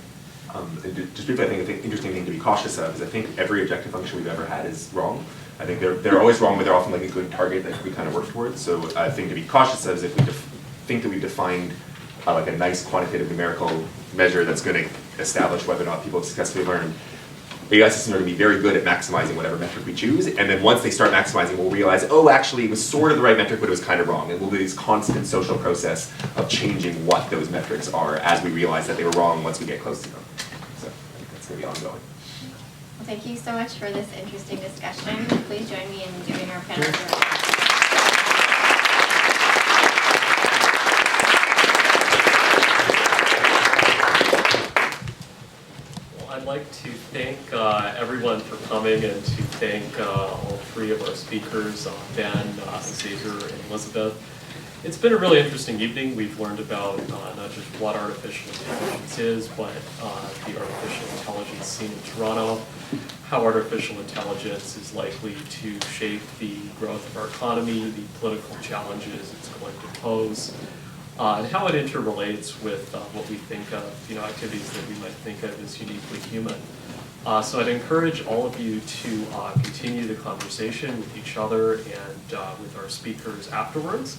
Just briefly, I think the interesting thing to be cautious of is I think every objective function we've ever had is wrong. I think they're always wrong, but they're often like a good target that we kind of work towards. So I think to be cautious of is if we think that we've defined like a nice quantitative numerical measure that's going to establish whether or not people have successfully learned, AI systems are going to be very good at maximizing whatever metric we choose, and then once they start maximizing, we'll realize, oh, actually, it was sort of the right metric, but it was kind of wrong, and we'll do this constant social process of changing what those metrics are as we realize that they were wrong once we get close to them. So I think that's going to be ongoing. Well, thank you so much for this interesting discussion. Please join me in giving our panelists. I'd like to thank everyone for coming and to thank all three of our speakers, Ben, Xavier, and Elizabeth. It's been a really interesting evening. We've learned about not just what artificial intelligence is, but the artificial intelligence scene in Toronto, how artificial intelligence is likely to shape the growth of our economy, the political challenges it's going to pose, and how it interrelates with what we think of, activities that we might think of as uniquely human. So I'd encourage all of you to continue the conversation with each other and with our speakers afterwards.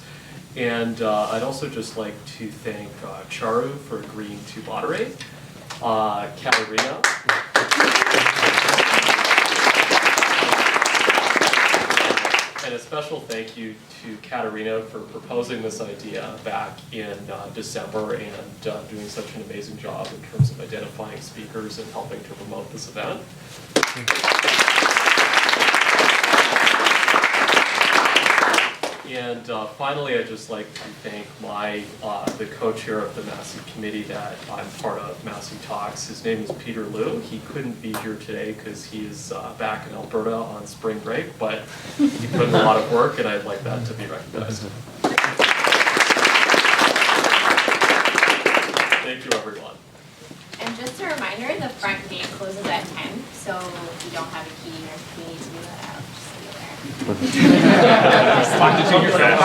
And I'd also just like to thank Charu for agreeing to moderate, Katarina. And a special thank you to Katarina for proposing this idea back in December and doing such an amazing job in terms of identifying speakers and helping to promote this event. And finally, I'd just like to thank the co-chair of the Massey committee that I'm part of, Massey Talks. His name is Peter Liu. He couldn't be here today because he is back in Alberta on spring break, but he put in a lot of work, and I'd like that to be recognized. Thank you, everyone. And just a reminder, the front gate closes at 10, so if you don't have a key or if you need to be let out, just be aware. Talk to your friends.